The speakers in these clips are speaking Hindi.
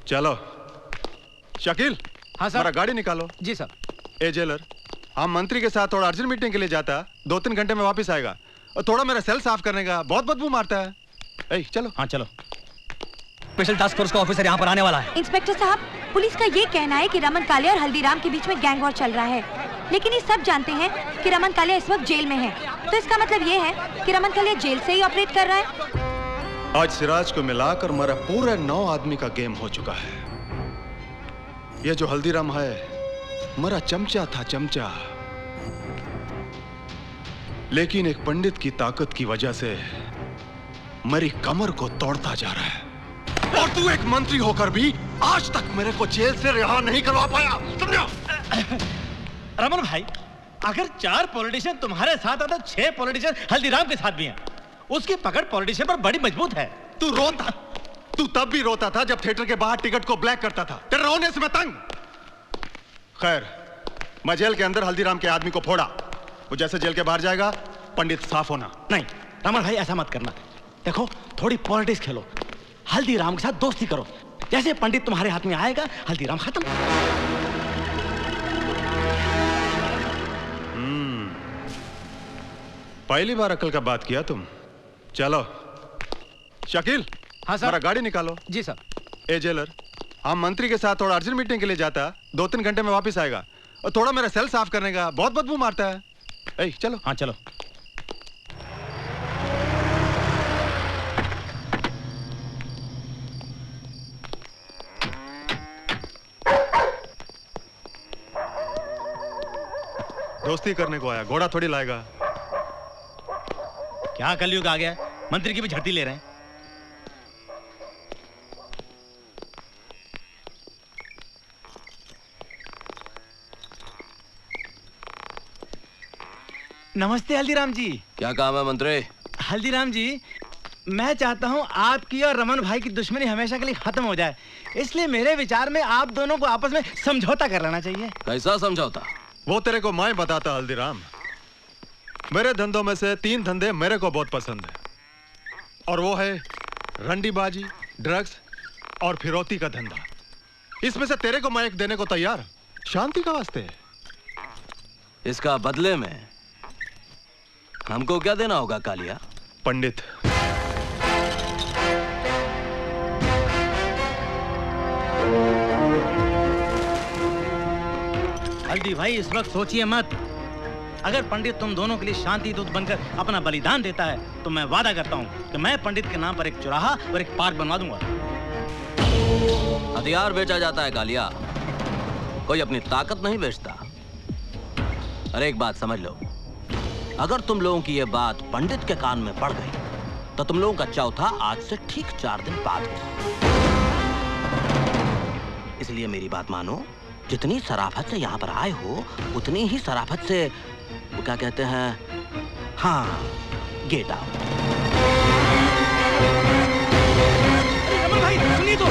चलो शकील। हाँ सर। हमारा गाड़ी निकालो। जी सर। ए जेलर, हम मंत्री के साथ थोड़ा अर्जेंट मीटिंग के लिए जाता, 2-3 घंटे में वापस आएगा। और थोड़ा मेरा सेल साफ करने का, बहुत बदबू मारता है। ए, चलो। हाँ चलो। स्पेशल टास्क फोर्स का ऑफिसर यहाँ पर आने वाला है। इंस्पेक्टर साहब, पुलिस का ये कहना है कि रमन कालिया और हल्दीराम के बीच में गैंग वॉर चल रहा है, लेकिन ये सब जानते हैं कि रमन कालिया इस वक्त जेल में है। तो इसका मतलब ये है कि रमन कालिया जेल से ही ऑपरेट कर रहा है। आज सिराज को मिलाकर मेरा पूरा 9 आदमी का गेम हो चुका है। ये जो हल्दीराम है मेरा चमचा था, चमचा। लेकिन एक पंडित की ताकत की वजह से मेरी कमर को तोड़ता जा रहा है। और तू एक मंत्री होकर भी आज तक मेरे को जेल से रिहा नहीं करवा पाया, समझा? रमन भाई, अगर 4 पॉलिटिशियन तुम्हारे साथ है तो 6 पॉलिटिशियन हल्दीराम के साथ भी हैं। उसकी पकड़ पॉलिटिशियन पर बड़ी मजबूत है। तू तब भी रोता था जब थिएटर के बाहर टिकट को ब्लैक करता था। तेरे रोने से मैं तंग। खैर, मैं जेल के अंदर हल्दीराम के आदमी को फोड़ा। वो जैसे जेल के बाहर जाएगा, पंडित साफ होना। नहीं रमन भाई, ऐसा मत करना। देखो, थोड़ी पॉलिटिक्स खेलो, हल्दीराम के साथ दोस्ती करो। जैसे पंडित तुम्हारे हाथ में आएगा, हल्दीराम खत्म। पहली बार अकल का बात किया तुम। चलो शकील। हाँ सर। हमारा गाड़ी निकालो। जी सर। ए जेलर, हम मंत्री के साथ थोड़ा अर्जेंट मीटिंग के लिए जाता, 2-3 घंटे में वापस आएगा। और थोड़ा मेरा सेल साफ करने का, बहुत बदबू मारता है। ए, चलो। हाँ चलो। दोस्ती करने को आया, घोड़ा थोड़ी लाएगा। क्या कलयुग आ गया है, मंत्री की भी झड़ती ले रहे हैं। नमस्ते हल्दीराम जी। क्या काम है मंत्री? हल्दीराम जी, मैं चाहता हूं आपकी और रमन भाई की दुश्मनी हमेशा के लिए खत्म हो जाए। इसलिए मेरे विचार में आप दोनों को आपस में समझौता कर लेना चाहिए। कैसा समझौता? वो तेरे को मैं बताता हल्दीराम। मेरे धंधों में से 3 धंधे मेरे को बहुत पसंद है, और वो है रंडीबाजी, ड्रग्स और फिरौती का धंधा। इसमें से तेरे को मैं एक देने को तैयार, शांति का वास्ते। इसका बदले में हमको क्या देना होगा कालिया? पंडित। हल्दी भाई, इस वक्त सोचिए मत। अगर पंडित तुम दोनों के लिए शांति दूत बनकर अपना बलिदान देता है तो मैं वादा करता हूँ कि मैं पंडित के नाम पर एक चौराहा और एक पार्क बनवा दूंगा। हथियार बेचा जाता है कालिया, कोई अपनी ताकत नहीं बेचता। अरे एक बात समझ लो, अगर तुम लोगों की ये बात पंडित के कान में पड़ गई तो तुम लोगों का चौथा आज से ठीक 4 दिन बाद होगा। इसलिए मेरी बात मानो, जितनी शराफत से यहाँ पर आए हो उतनी ही शराफत से, वो क्या कहते हैं, हाँ, गेट आउट। रमन भाई सुनिए तो।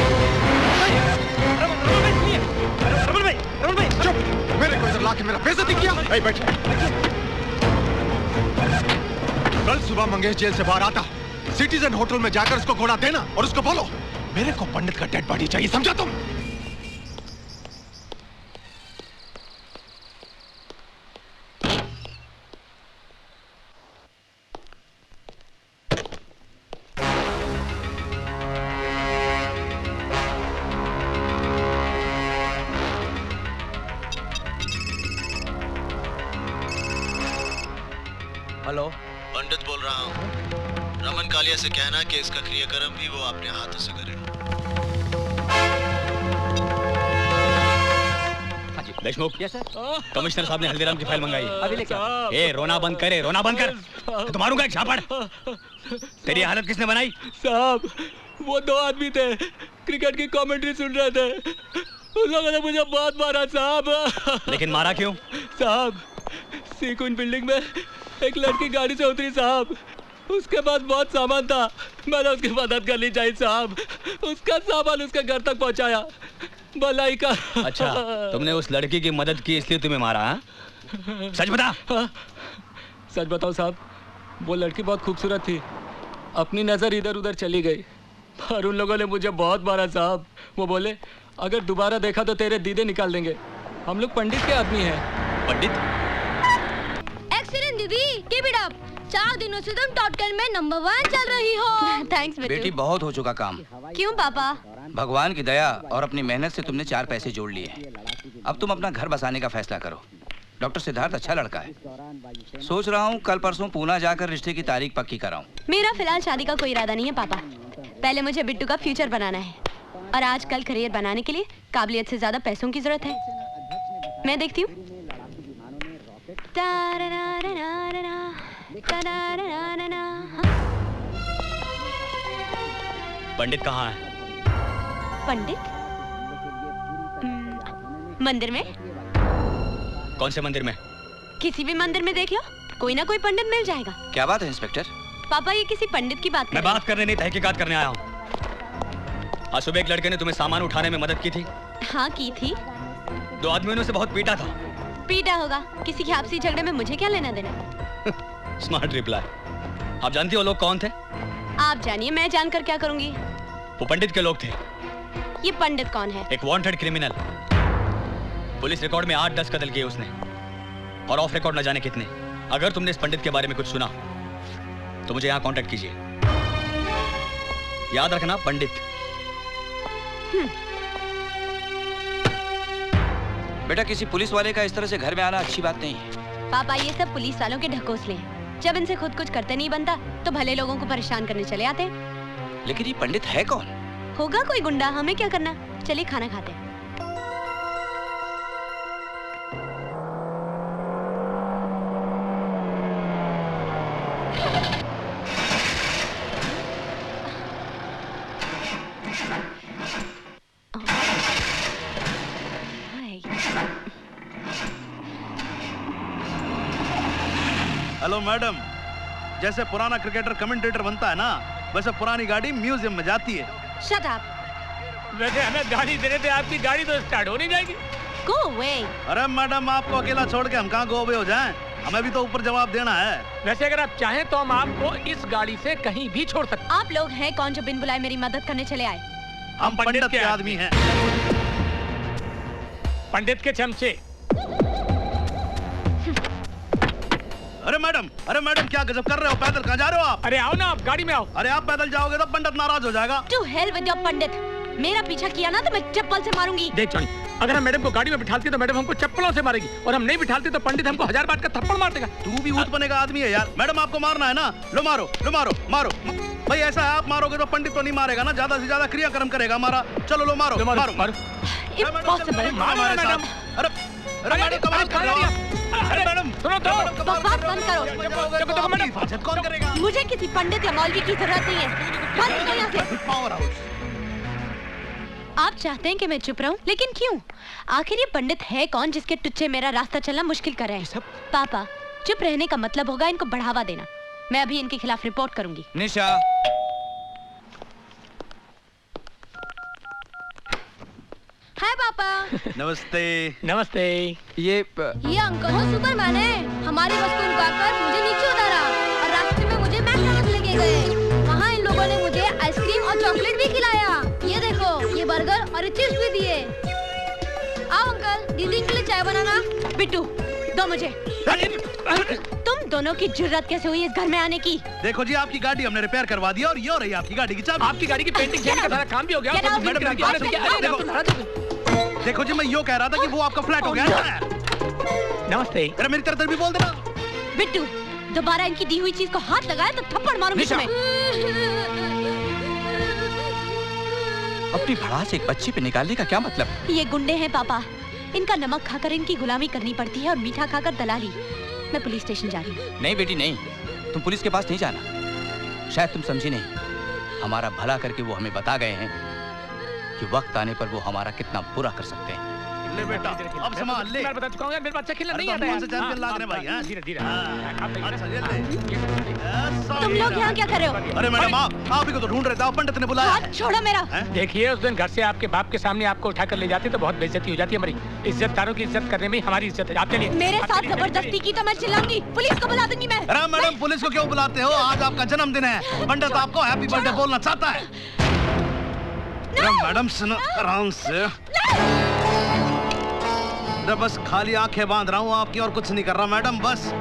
रमन भाई चुप। मेरे को इधर लाके मेरा बेइज्जती किया। बैठ। कल सुबह मंगेश जेल से बाहर आता, सिटीजन होटल में जाकर उसको घोड़ा देना और उसको बोलो मेरे को पंडित का डेड बॉडी चाहिए, समझा तुम? हेलो, पंडित बोल रहा हूँ। रमन कालिया से कहना कि इसका क्रियाक्रम भी वो अपने हाथों से करे। हाँ जी देशमुख। Yes sir. कमिश्नर साहब ने हल्दीराम की फाइल मंगाई। अभी लेके आओ। ए, रोना बंद करे, रोना बंद कर। तो मारूंगा एक झापड़। तेरी हालत किसने बनाई? साहब, वो 2 आदमी थे, क्रिकेट की कमेंट्री सुन रहे थे। उन लोगों ने मुझे बहुत मारा साहब। लेकिन मारा क्यों? साहब, सीकुन बिल्डिंग में एक लड़की गाड़ी से उतरी साहब। उसके पास बहुत सामान था, मैंने उसकी मदद करनी चाहिए साहब। उसका सामान उसके घर तक पहुंचाया, भलाई का। अच्छा, तुमने उस लड़की की मदद की इसलिए तुम्हें मारा? हाँ? सच बता। सच बताओ साहब, वो लड़की बहुत खूबसूरत थी। अपनी नजर इधर उधर चली गई, और उन लोगों ने मुझे बहुत मारा साहब। वो बोले अगर दोबारा देखा तो तेरे दीदे निकाल देंगे। हम लोग पंडित के आदमी हैं। पंडित? एक्सीलेंट दीदी, कीप इट अप। 4 दिनों से तुम टॉप 10 में नंबर 1 चल रही हो। थैंक्स बेटी, बहुत हो चुका काम। क्यों पापा? भगवान की दया और अपनी मेहनत से तुमने 4 पैसे जोड़ लिए। अब तुम अपना घर बसाने का फैसला करो। डॉक्टर सिद्धार्थ अच्छा लड़का है। सोच रहा हूँ कल परसों पूना जाकर रिश्ते की तारीख पक्की कराऊं। मेरा फिलहाल शादी का कोई इरादा नहीं है पापा। पहले मुझे बिट्टू का फ्यूचर बनाना है और आजकल करियर बनाने के लिए काबिलियत से ज्यादा पैसों की जरूरत है। मैं देखती हूँ। पंडित कहाँ है? पंडित? मंदिर में। कौन से मंदिर में? किसी भी मंदिर में देख लो, कोई ना कोई पंडित मिल जाएगा। क्या बात है इंस्पेक्टर? पापा ये किसी पंडित की बात कर मैं रहे हैं। बात करने नहीं, तहकीकात करने आया हूँ। आज सुबह एक लड़के ने तुम्हें सामान उठाने में मदद की थी। हाँ की थी। 2 आदमियों ने उसे बहुत पीटा था। पीटा होगा, किसी के आपसी झगड़े में मुझे क्या लेना देना। Smart reply. आप जानती हो लोग कौन थे? आप जानिए, मैं जानकर क्या करूंगी। वो पंडित के लोग थे। ये पंडित कौन है? एक वांटेड क्रिमिनल। पुलिस रिकॉर्ड में 8-10 कत्ल किए उसने और ऑफ रिकॉर्ड न जाने कितने। अगर तुमने इस पंडित के बारे में कुछ सुना तो मुझे यहाँ कांटेक्ट कीजिए। याद रखना, पंडित। बेटा, किसी पुलिस वाले का इस तरह से घर में आना अच्छी बात नहीं है। पापा ये सब पुलिस वालों के ढकोसले हैं। जब इनसे खुद कुछ करते नहीं बनता तो भले लोगों को परेशान करने चले आते हैं। लेकिन ये पंडित है कौन? होगा कोई गुंडा, हमें क्या करना। चलिए खाना खाते हैं। हेलो मैडम, जैसे पुराना क्रिकेटर कमेंटेटर बनता है ना, वैसे पुरानी गाड़ी म्यूजियम में जाती है। Shut up. वैसे हमें गाड़ी दे रहे थे, आपकी गाड़ी तो स्टार्ट हो नहीं जाएगी। Go away. अरे मैडम, आपको अकेला छोड़ के हम कहाँ गो अवे हो जाएं? हमें भी तो ऊपर जवाब देना है। वैसे अगर आप चाहें तो हम आपको इस गाड़ी से कहीं भी छोड़ सकते। आप लोग हैं कौन जो बिन बुलाए मेरी मदद करने चले आए? हम पंडित के आदमी हैं। पंडित के चमचे। अरे मैडम क्या गजब कर रहे हो? पैदल कहाँ जा रहे हो आप? अरे आओ ना, आप गाड़ी में आओ। अरे आप पैदल जाओगे तो पंडित नाराज हो जाएगा। टू हेल विद योर पंडित। मेरा पीछा किया ना तो मैं चप्पल से मारूंगी। देख जॉनी, अगर हम मैडम को गाड़ी में बिठाते तो मैडम हमको चप्पलों से मारेगी, और हम नहीं बिठाते तो पंडित हमको 1000 बात का थप्पड़ मार देगा। तू भी भूत बने का आदमी है यार। मैडम आपको मारना है ना, लो मारो मारो। भाई ऐसा है, आप मारोगे तो पंडित तो नहीं मारेगा ना, ज्यादा से ज्यादा क्रियाक्रम करेगा हमारा। चलो लो मारो। इम्पॉसिबल। अरे मैडम कमाल कर रहे हो। अरे मैडम सुनो तो, बकवास बंद करो। कौन करेगा? मुझे किसी पंडित या मौलवी की जरूरत नहीं है। बंद करो यहाँ से। Power house. आप चाहते हैं कि मैं चुप रहूं, लेकिन क्यों? आखिर ये पंडित है कौन जिसके टुच्चे मेरा रास्ता चलना मुश्किल कर रहे हैं? पापा, चुप रहने का मतलब होगा इनको बढ़ावा देना। मैं अभी इनके खिलाफ रिपोर्ट करूंगी। निशा। हाय पापा। नमस्ते। नमस्ते। ये ये अंकल तो सुपरमैन है। हमारी बस को रुकाकर मुझे नीचे उतारा और रास्ते में मुझे मैकडॉनल्ड्स लेके गए। वहाँ इन लोगों ने मुझे आइसक्रीम और चॉकलेट भी खिलाया। ये देखो, ये बर्गर और चिप्स भी दिए। आओ अंकल, दीदी के लिए चाय बनाना। बिट्टू, दो मुझे। तुम दोनों की जुर्रत कैसे हुई इस घर में आने की? देखो जी, आपकी गाड़ी हमने रिपेयर करवा दी और ये हो रही है आपकी गाड़ी की चाबी। आपकी गाड़ी की पेंटिंग का सारा काम भी हो गया। देखो जी, मैं यो कह रहा था कि वो आपका फ्लैट हो गया। नमस्ते। अरे मेरी तरफ भी बोल देना। बिट्टू, दोबारा इनकी दी हुई चीज को हाथ लगाया तो थप्पड़ मारूंगी तुम्हें। अपनी भड़ास एक बच्ची पे निकालने का क्या मतलब? ये गुंडे हैं पापा। इनका नमक खाकर इनकी गुलामी करनी पड़ती है और मीठा खाकर दलाली। मैं पुलिस स्टेशन जा रही हूँ। नहीं बेटी नहीं, तुम पुलिस के पास नहीं जाना। शायद तुम समझी नहीं, हमारा भला करके वो हमें बता गए हैं कि वक्त आने पर वो हमारा कितना बुरा कर सकते हैं। ले बेटा, अब संभाल ले। मैं बता चुका हूँ यार, मेरे बच्चा खेलना नहीं आता कौन से चैंपियन लाग रहे भाई? धीरे धीरे। अच्छा ये ले। तुम लोग यहाँ क्या कर रहे हो? अरे मैडम आप ही को तो ढूंढ रहे थे, पंडित ने बुलाया। हाथ छोड़ो मेरा। देखिए उस दिन घर से आपके बाप के सामने आपको उठाकर ले जाते तो बहुत बेइज्जती हो जाती है हमारी। इज्जतदारों की इज्जत करने में हमारी इज्जत है। आपके लिए मेरे साथ जबरदस्ती की तो मैं चिल्लाऊंगी, पुलिस को बुला दूंगी मैं। अरे मैडम पुलिस को क्यों बुलाते हो? आज आपका जन्मदिन है, पंडित आपको हैप्पी बर्थडे बोलना चाहता है। मैडम सुनो आराम से। बस खाली आंखें बांध रहा हूँ आपकी, और कुछ नहीं कर रहा मैडम, बस।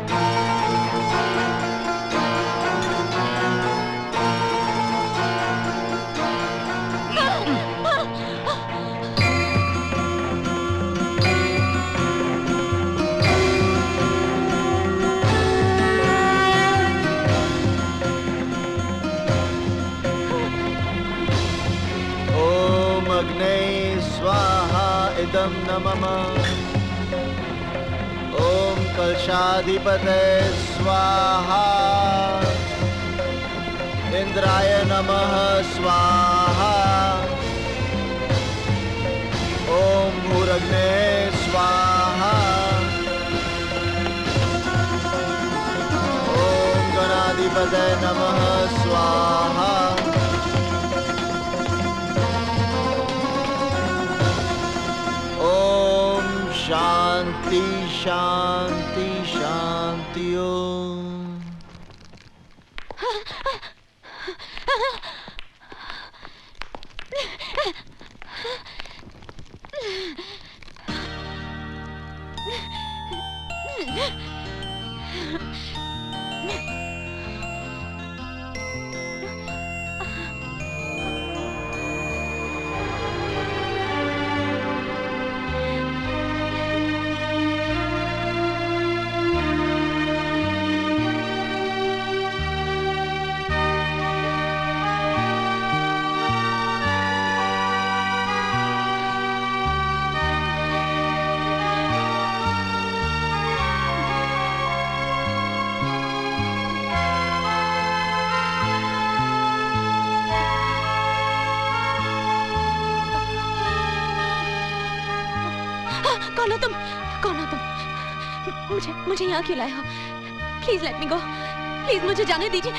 स्वाहा इदं न मम ओम कलशाधिपते स्वाहा इंद्राय नमः स्वाहा ओम भूरग्ने स्वाहा ओम गणाधिपते नमः स्वाहा शांति शांति शांति ओम। मुझे यहाँ क्यों लाए हो? Please let me go, please मुझे जाने दीजिए।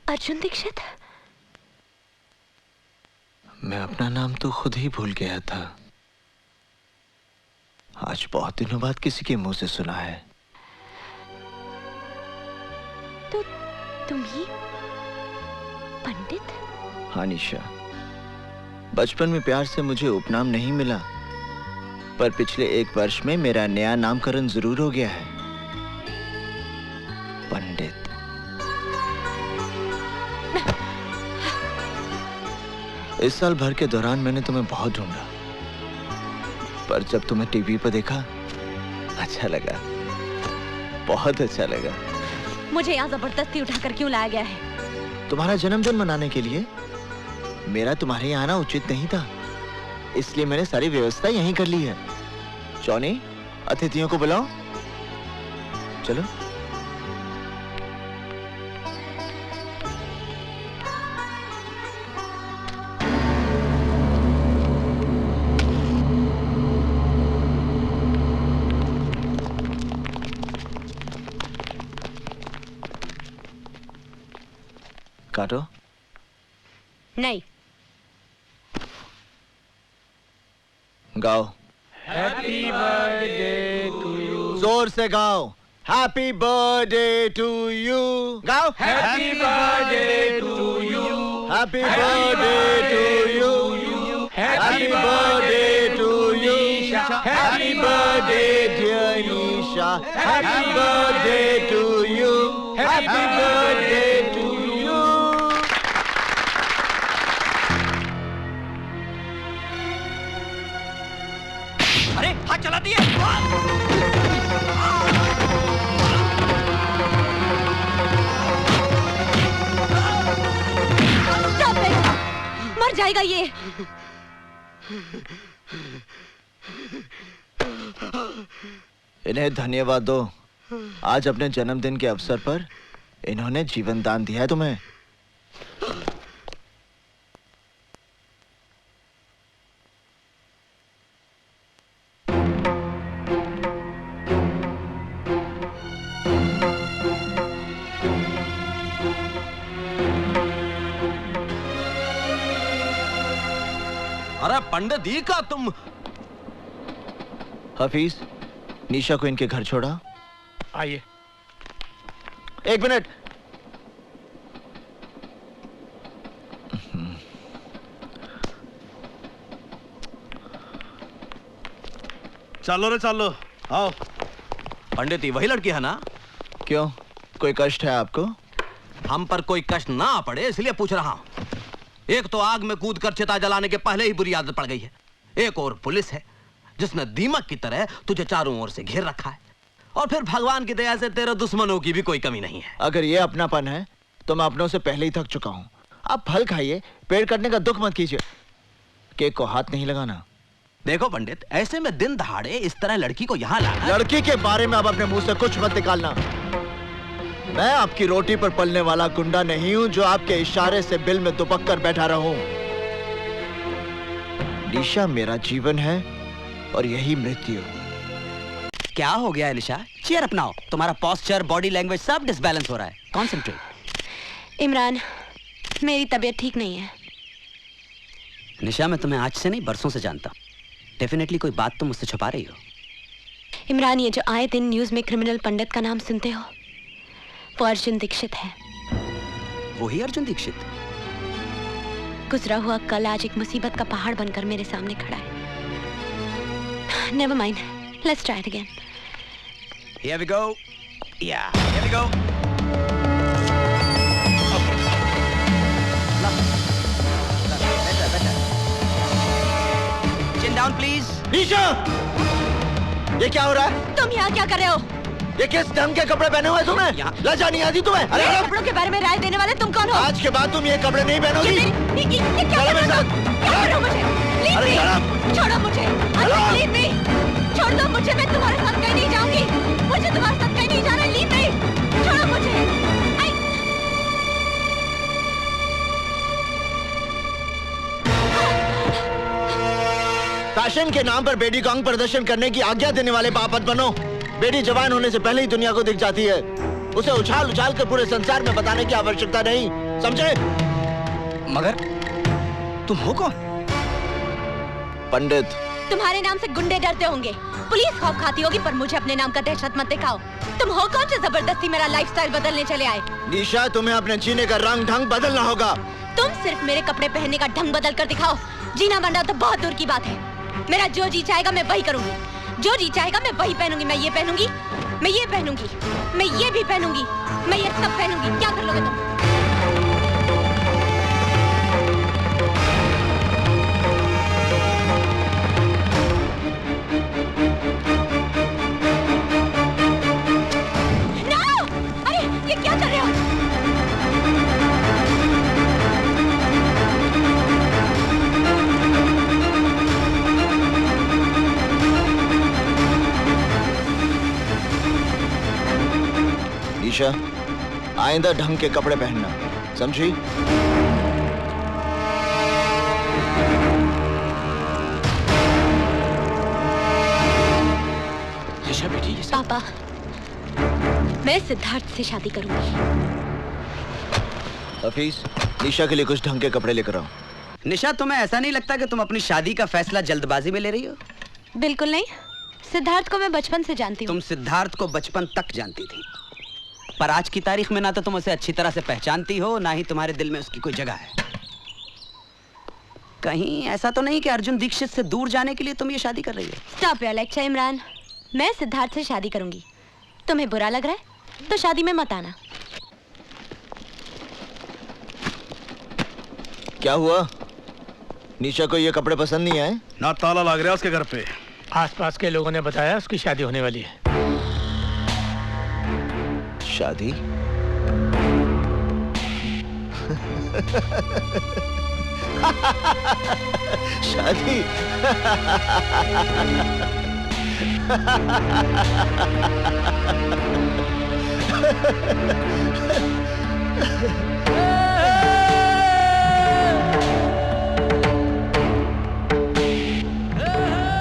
अर्जुन दीक्षित, मैं अपना नाम तो खुद ही भूल गया था। आज बहुत दिनों बाद किसी के मुंह से सुना है। तो तुम ही पंडित? हाँ निशा, बचपन में प्यार से मुझे उपनाम नहीं मिला, पर पिछले 1 वर्ष में मेरा नया नामकरण जरूर हो गया है, पंडित। इस साल भर के दौरान मैंने तुम्हें बहुत ढूंढा, पर जब तुम्हें टीवी पर देखा अच्छा लगा, बहुत अच्छा लगा। मुझे यहाँ जबरदस्ती उठाकर क्यों लाया गया है? तुम्हारा जन्मदिन मनाने के लिए। मेरा तुम्हारे यहाँ आना उचित नहीं था, इसलिए मैंने सारी व्यवस्था यहीं कर ली है। जॉनी, अतिथियों को बुलाओ। चलो। काटो। नहीं। गाओ। Happy birthday to you. जोर से गाओ। Happy birthday to you. गाओ। Happy birthday to you. Happy birthday to you. Happy birthday to you. Happy birthday dear Nisha. Happy birthday to you. Happy birthday to you. जाएगा ये। इन्हें धन्यवाद दो। आज अपने जन्मदिन के अवसर पर इन्होंने जीवन दान दिया है तुम्हें। अरे पंडित जी का तुम। हफीज, निशा को इनके घर छोड़ा। आइए। 1 मिनट। चलो रे चलो, आओ। पंडित जी वही लड़की है ना? क्यों, कोई कष्ट है आपको? हम पर कोई कष्ट ना पड़े इसलिए पूछ रहा हूं। एक तो आग में कूद कर चिता जलाने के पहले ही बुरी आदत पड़ गई है। एक और पुलिस है जिसने दीमक की तरह तुझे चारों ओर से घेर रखा है। और फिर भगवान की दया से तेरे दुश्मनों की भी कोई कमी नहीं है। अगर ये अपनापन है तो मैं अपनों से पहले ही थक चुका हूं। आप फल खाइए, पेड़ कटने का दुख मत कीजिए। केक को हाथ नहीं लगाना। देखो पंडित, ऐसे में दिन दहाड़े इस तरह लड़की को यहाँ लाना। लड़की के बारे में अब अपने मुंह से कुछ मत निकालना। मैं आपकी रोटी पर पलने वाला गुंडा नहीं हूं जो आपके इशारे से बिल में दुबक कर बैठा रहूं। निशा मेरा जीवन है और यही मृत्यु। क्या हो गया निशा? चेयर अपनाओ। तुम्हारा पोस्चर, बॉडी लैंग्वेज सब डिसबैलेंस हो रहा है। कॉन्सेंट्रेट। इमरान, मेरी तबीयत ठीक नहीं है। निशा, मैं तुम्हें आज से नहीं बरसों से जानता हूं। डेफिनेटली कोई बात तुम मुझसे छुपा रही हो। इमरान, ये जो आए दिन न्यूज में क्रिमिनल पंडित का नाम सुनते हो, वो अर्जुन दीक्षित है। वही अर्जुन दीक्षित? गुजरा हुआ कल आज एक मुसीबत का पहाड़ बनकर मेरे सामने खड़ा है। Never mind, let's try it again. Here we go. Yeah, here we go. Better. Chin down, please. निशा! ये क्या हो रहा है? तुम यहाँ क्या कर रहे हो? ये किस ढंग के कपड़े पहने हुए तुम्हें? लज्जा नहीं आती तुम्हें? अरे मेरे कपड़ों के बारे में राय देने वाले तुम कौन हो? आज के बाद तुम ये कपड़े नहीं पहनोगी। ये क्या कर रहे हो? क्या कर रहे हो मुझे? अरे छोड़ो मुझे। Leave me. छोड़ दो मुझे, मैं तुम्हारे साथ कहीं नहीं जाऊंगी। मुझे तुम्हारे साथ कहीं नहीं जाना। Leave me. छोड़ो मुझे। फैशन के नाम पर बेटी को अंग प्रदर्शन करने की आज्ञा देने वाले पाप मत बनो। बेटी जवान होने से पहले ही दुनिया को दिख जाती है। उसे उछाल उछाल कर पूरे संसार में बताने की आवश्यकता नहीं, समझे? मगर तुम हो कौन? पंडित। तुम्हारे नाम से गुंडे डरते होंगे, पुलिस खौफ खाती होगी, पर मुझे अपने नाम का दहशत मत दिखाओ। तुम हो कौन जो जबरदस्ती मेरा लाइफस्टाइल बदलने चले आए? निशा, तुम्हें अपने जीने का रंग ढंग बदलना होगा। तुम सिर्फ मेरे कपड़े पहनने का ढंग बदल कर दिखाओ। जीना मरना तो बहुत दूर की बात है। मेरा जो जी चाहेगा मैं वही करूंगी। जो जी चाहेगा मैं वही पहनूंगी। मैं ये पहनूंगी, मैं ये पहनूंगी, मैं ये भी पहनूंगी, मैं ये सब पहनूंगी। क्या कर लोगे तुम? निशा, आइंदा ढंग के कपड़े पहनना, समझी? निशा बेटी, ये पापा, मैं सिद्धार्थ से शादी करूंगी। हफीज, निशा के लिए कुछ ढंग के कपड़े लेकर आओ। निशा, तुम्हें ऐसा नहीं लगता कि तुम अपनी शादी का फैसला जल्दबाजी में ले रही हो? बिल्कुल नहीं। सिद्धार्थ को मैं बचपन से जानती हूँ। तुम सिद्धार्थ को बचपन तक जानती थी, पर आज की तारीख में ना तो तुम उसे अच्छी तरह से पहचानती हो, ना ही तुम्हारे दिल में उसकी कोई जगह है। कहीं ऐसा तो नहीं कि अर्जुन दीक्षित से दूर जाने के लिए तुम ये शादी कर रही हो? Stop your lecture Imran. मैं सिद्धार्थ से शादी करूंगी। तुम्हें बुरा लग रहा है तो शादी में मत आना। क्या हुआ? निशा को ये कपड़े पसंद नहीं आए? ना ताला लग रहा है उसके घर पे। आसपास के लोगों ने बताया उसकी शादी होने वाली है। शादी? शादी।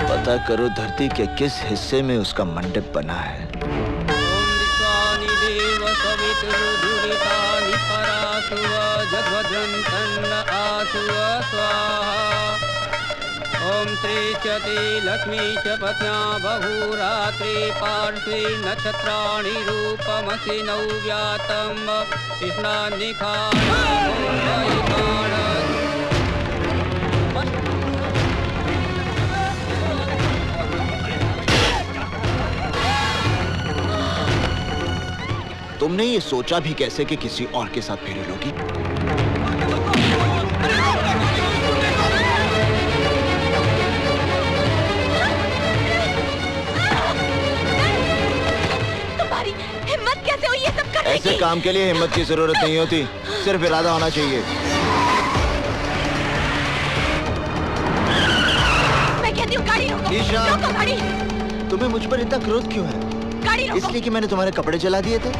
पता करो धरती के किस हिस्से में उसका मंडप बना है। ओम श्री चति लक्ष्मी च पत्न्या बहुरात्रि पार्श्वे नक्षत्राणि रूपमसि नव्यातम तुमने ये सोचा भी कैसे कि किसी और के साथ फेरे लोगी? ऐसे काम के लिए हिम्मत की जरूरत नहीं होती, सिर्फ इरादा होना चाहिए। मैं कहती हूँ गाड़ी रोको। ईशा, रोको गाड़ी। तुम्हें मुझ पर इतना क्रोध क्यों है? गाड़ी रोको। इसलिए कि मैंने तुम्हारे कपड़े जला दिए थे?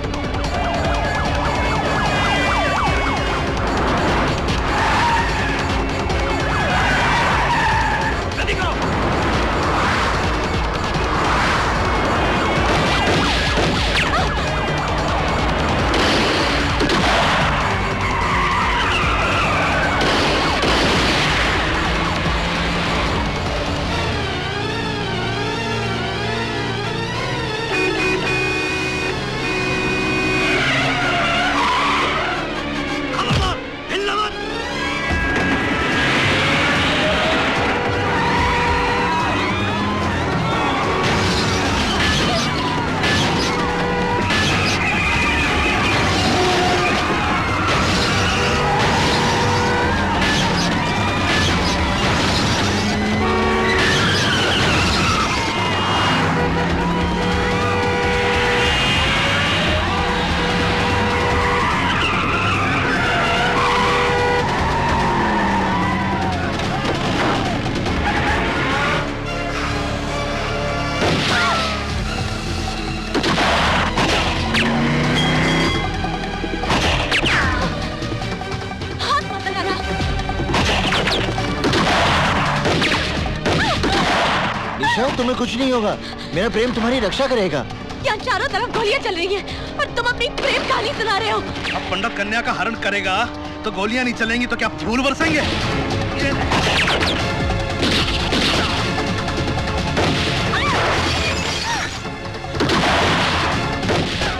तुम्हें कुछ नहीं होगा, मेरा प्रेम तुम्हारी रक्षा करेगा। यहाँ चारों तरफ गोलियां चल रही हैं और तुम अपनी प्रेम कहानी सुना रहे हो। अब पंडित कन्या का हरण करेगा तो गोलियां नहीं चलेंगी तो क्या फूल बरसेंगे?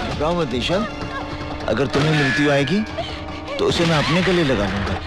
घबराओ मत निशा, अगर तुम्हें मृत्यु आएगी तो उसे मैं अपने गले लगा लूंगा।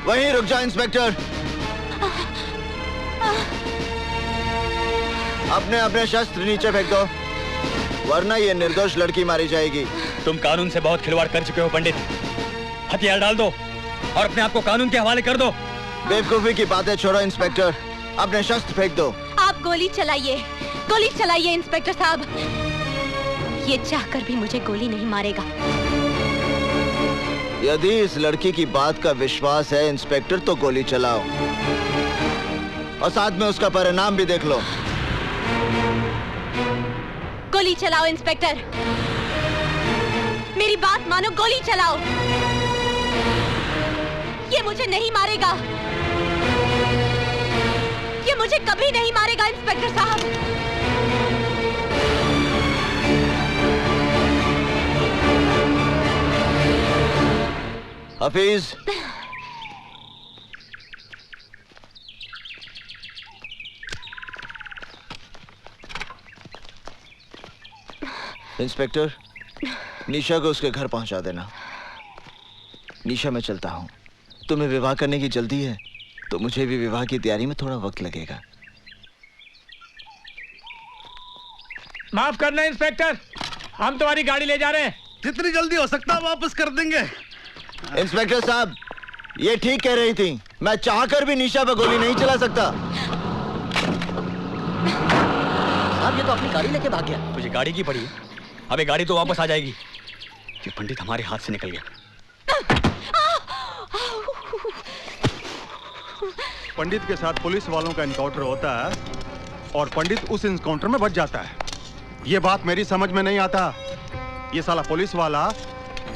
वहीं रुक जा इंस्पेक्टर। अपने अपने शस्त्र नीचे फेंक दो, वरना ये निर्दोष लड़की मारी जाएगी। तुम कानून से बहुत खिलवाड़ कर चुके हो पंडित। हथियार डाल दो और अपने आप को कानून के हवाले कर दो। बेवकूफी की बातें छोड़ो इंस्पेक्टर, अपने शस्त्र फेंक दो। आप गोली चलाइए इंस्पेक्टर साहब। ये चाहकर भी मुझे गोली नहीं मारेगा। यदि इस लड़की की बात का विश्वास है इंस्पेक्टर, तो गोली चलाओ और साथ में उसका परिणाम भी देख लो। गोली चलाओ इंस्पेक्टर, मेरी बात मानो, गोली चलाओ। ये मुझे नहीं मारेगा, ये मुझे कभी नहीं मारेगा इंस्पेक्टर साहब। हफीज, इंस्पेक्टर, निशा को उसके घर पहुंचा देना। निशा, मैं चलता हूं। तुम्हें विवाह करने की जल्दी है तो मुझे भी विवाह की तैयारी में थोड़ा वक्त लगेगा। माफ करना इंस्पेक्टर, हम तुम्हारी गाड़ी ले जा रहे हैं। जितनी जल्दी हो सकता है वापस कर देंगे। इंस्पेक्टर साहब, ये ठीक कह रही थी, मैं चाहकर भी निशा पर गोली नहीं चला सकता। साहब, ये तो अपनी गाड़ी लेके भाग गया। मुझे गाड़ी की पड़ी, अबे गाड़ी तो वापस आ जाएगी। ये पंडित हमारे हाथ से निकल गया। पंडित के साथ पुलिस वालों का एनकाउंटर होता है और पंडित उस एनकाउंटर में बच जाता है। ये बात मेरी समझ में नहीं आता। ये साला पुलिस वाला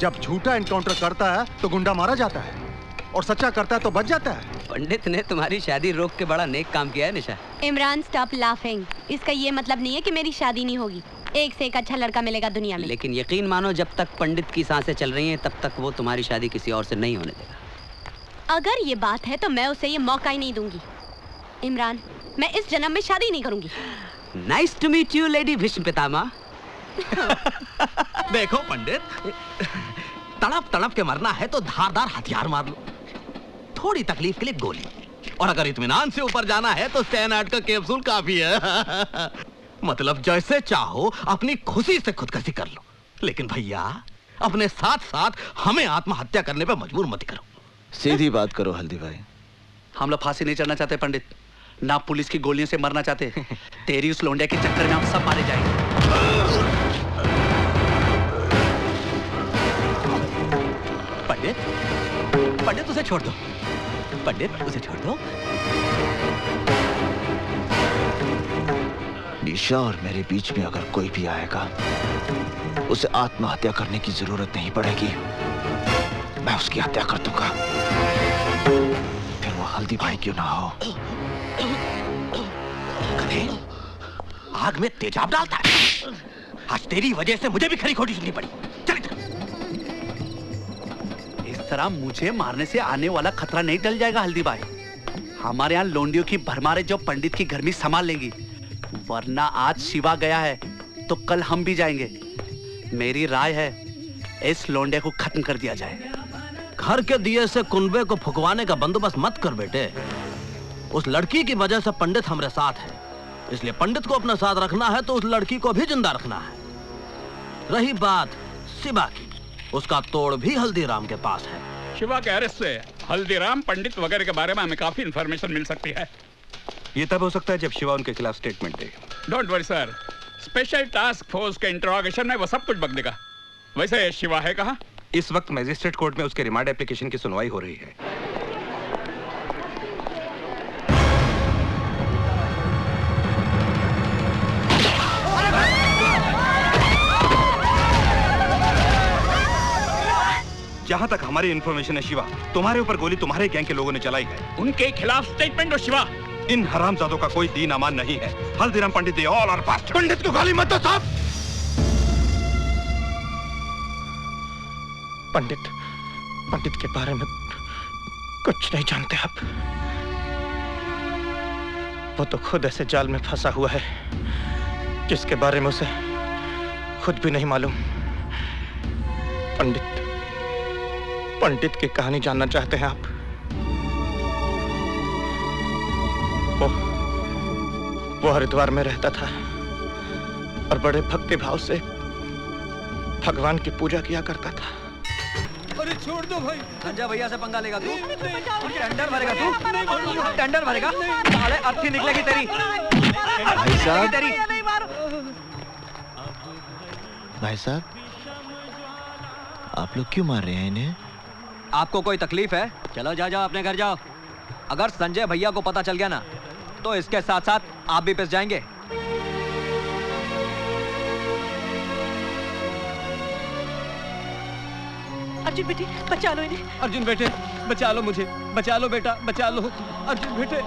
जब झूठा एनकाउंटर करता है तो गुंडा मारा जाता है और सच्चा करता है तो बच जाता है। पंडित ने तुम्हारी शादी रोक के बड़ा नेक काम किया है निशा। Imran, stop laughing. इसका ये मतलब नहीं है कि मेरी शादी नहीं होगी। एक से एक अच्छा लड़का मिलेगा दुनिया में। लेकिन यकीन मानो, जब तक पंडित की सांसें चल रही हैं तब तक वो तुम्हारी शादी किसी और से नहीं होने देगा। अगर ये बात है तो मैं उसे ये मौका ही नहीं दूंगी। इमरान, मैं इस जन्म में शादी नहीं करूंगी। Nice to meet you lady Bhishma Pitamah. देखो पंडित, तड़प तड़प के मरना है तो धारदार हथियार मार लो, थोड़ी तकलीफ के लिए गोली, और अगर इत्मीनान से ऊपर जाना है तो सैनाइड का कैप्सूल काफी है। मतलब जैसे चाहो अपनी खुशी से खुदकुशी कर लो, लेकिन भैया अपने साथ साथ हमें आत्महत्या करने पे मजबूर मत करो। सीधी बात करो हल्दी भाई। हम लोग फांसी नहीं चढ़ना चाहते पंडित, ना पुलिस की गोलियों से मरना चाहते। तेरी उस लोंडिया के चक्कर में हम सब मारे जाएंगे। पंडित, पंडित उसे छोड़ दो, पंडित उसे छोड़ दो। निशा और मेरे बीच में अगर कोई भी आएगा, उसे आत्महत्या करने की जरूरत नहीं पड़ेगी, मैं उसकी हत्या कर दूंगा, फिर वो हल्दी भाई क्यों ना हो। कदे, आग में तेजाब डालता है। आज तेरी वजह से मुझे भी खरी खोटी सुननी पड़ी। चल इधर। इस तरह मुझे मारने से आने वाला खतरा नहीं टल जाएगा हल्दी भाई। हमारे यहाँ लोंडियों की भरमार है जो पंडित की गर्मी संभाल लेंगी, वरना आज शिवा गया है तो कल हम भी जाएंगे। मेरी राय है इस लोंडे को खत्म कर दिया जाए। घर के दिए से कुनबे को फुकवाने का बंदोबस्त मत कर बेटे। उस लड़की की वजह से पंडित हमारे साथ है, इसलिए पंडित को अपने साथ रखना है तो उस लड़की को भी जिंदा रखना है। रही बात शिवा की, उसका तोड़ भी हल्दीराम के पास है। शिवा के अरेस्ट से हल्दीराम, पंडित वगैरह के बारे में हमें काफी इंफॉर्मेशन मिल सकती है। ये तब हो सकता है जब शिवा उनके खिलाफ statement they. Don't worry sir, special task force के इंट्रोगेशन में वो सब कुछ बक देगा। वैसे शिवा है कहाँ? इस वक्त मैजिस्ट्रेट कोर्ट में उसके रिमांड एप्लीकेशन की सुनवाई हो रही है। जहां तक हमारी इंफॉर्मेशन है शिवा, तुम्हारे ऊपर गोली तुम्हारे गैंग के लोगों ने चलाई है। उनके खिलाफ स्टेटमेंट दो शिवा। इन हरामजादों का कोई दीन अमान नहीं है। हल्दीराम पंडित दे ऑल आर पास्ट। पंडित को गाली मत दो साहब। पंडित के बारे में कुछ नहीं जानते आप। वो तो खुद ऐसे जाल में फंसा हुआ है जिसके बारे में उसे खुद भी नहीं मालूम। पंडित की कहानी जानना चाहते हैं आप? वो हरिद्वार में रहता था और बड़े भक्ति भाव से भगवान की पूजा किया करता था। अरे छोड़ दो भाई। संजय भैया से पंगा लेगा तू? टेंडर भरेगा तू? टेंडर भरेगा? साले अर्थी निकलेगी तेरी। भाई साहब, भाई साहब, आप लोग क्यों मार रहे हैं इन्हें? आपको कोई तकलीफ है? चलो जाओ अपने घर जाओ। अगर संजय भैया को पता चल गया ना तो इसके साथ साथ आप भी पिस जाएंगे। अर्जुन बेटे बचा लो इन्हें। अर्जुन बेटे बचा लो मुझे, बचा लो बेटा, बचा लो अर्जुन बेटे।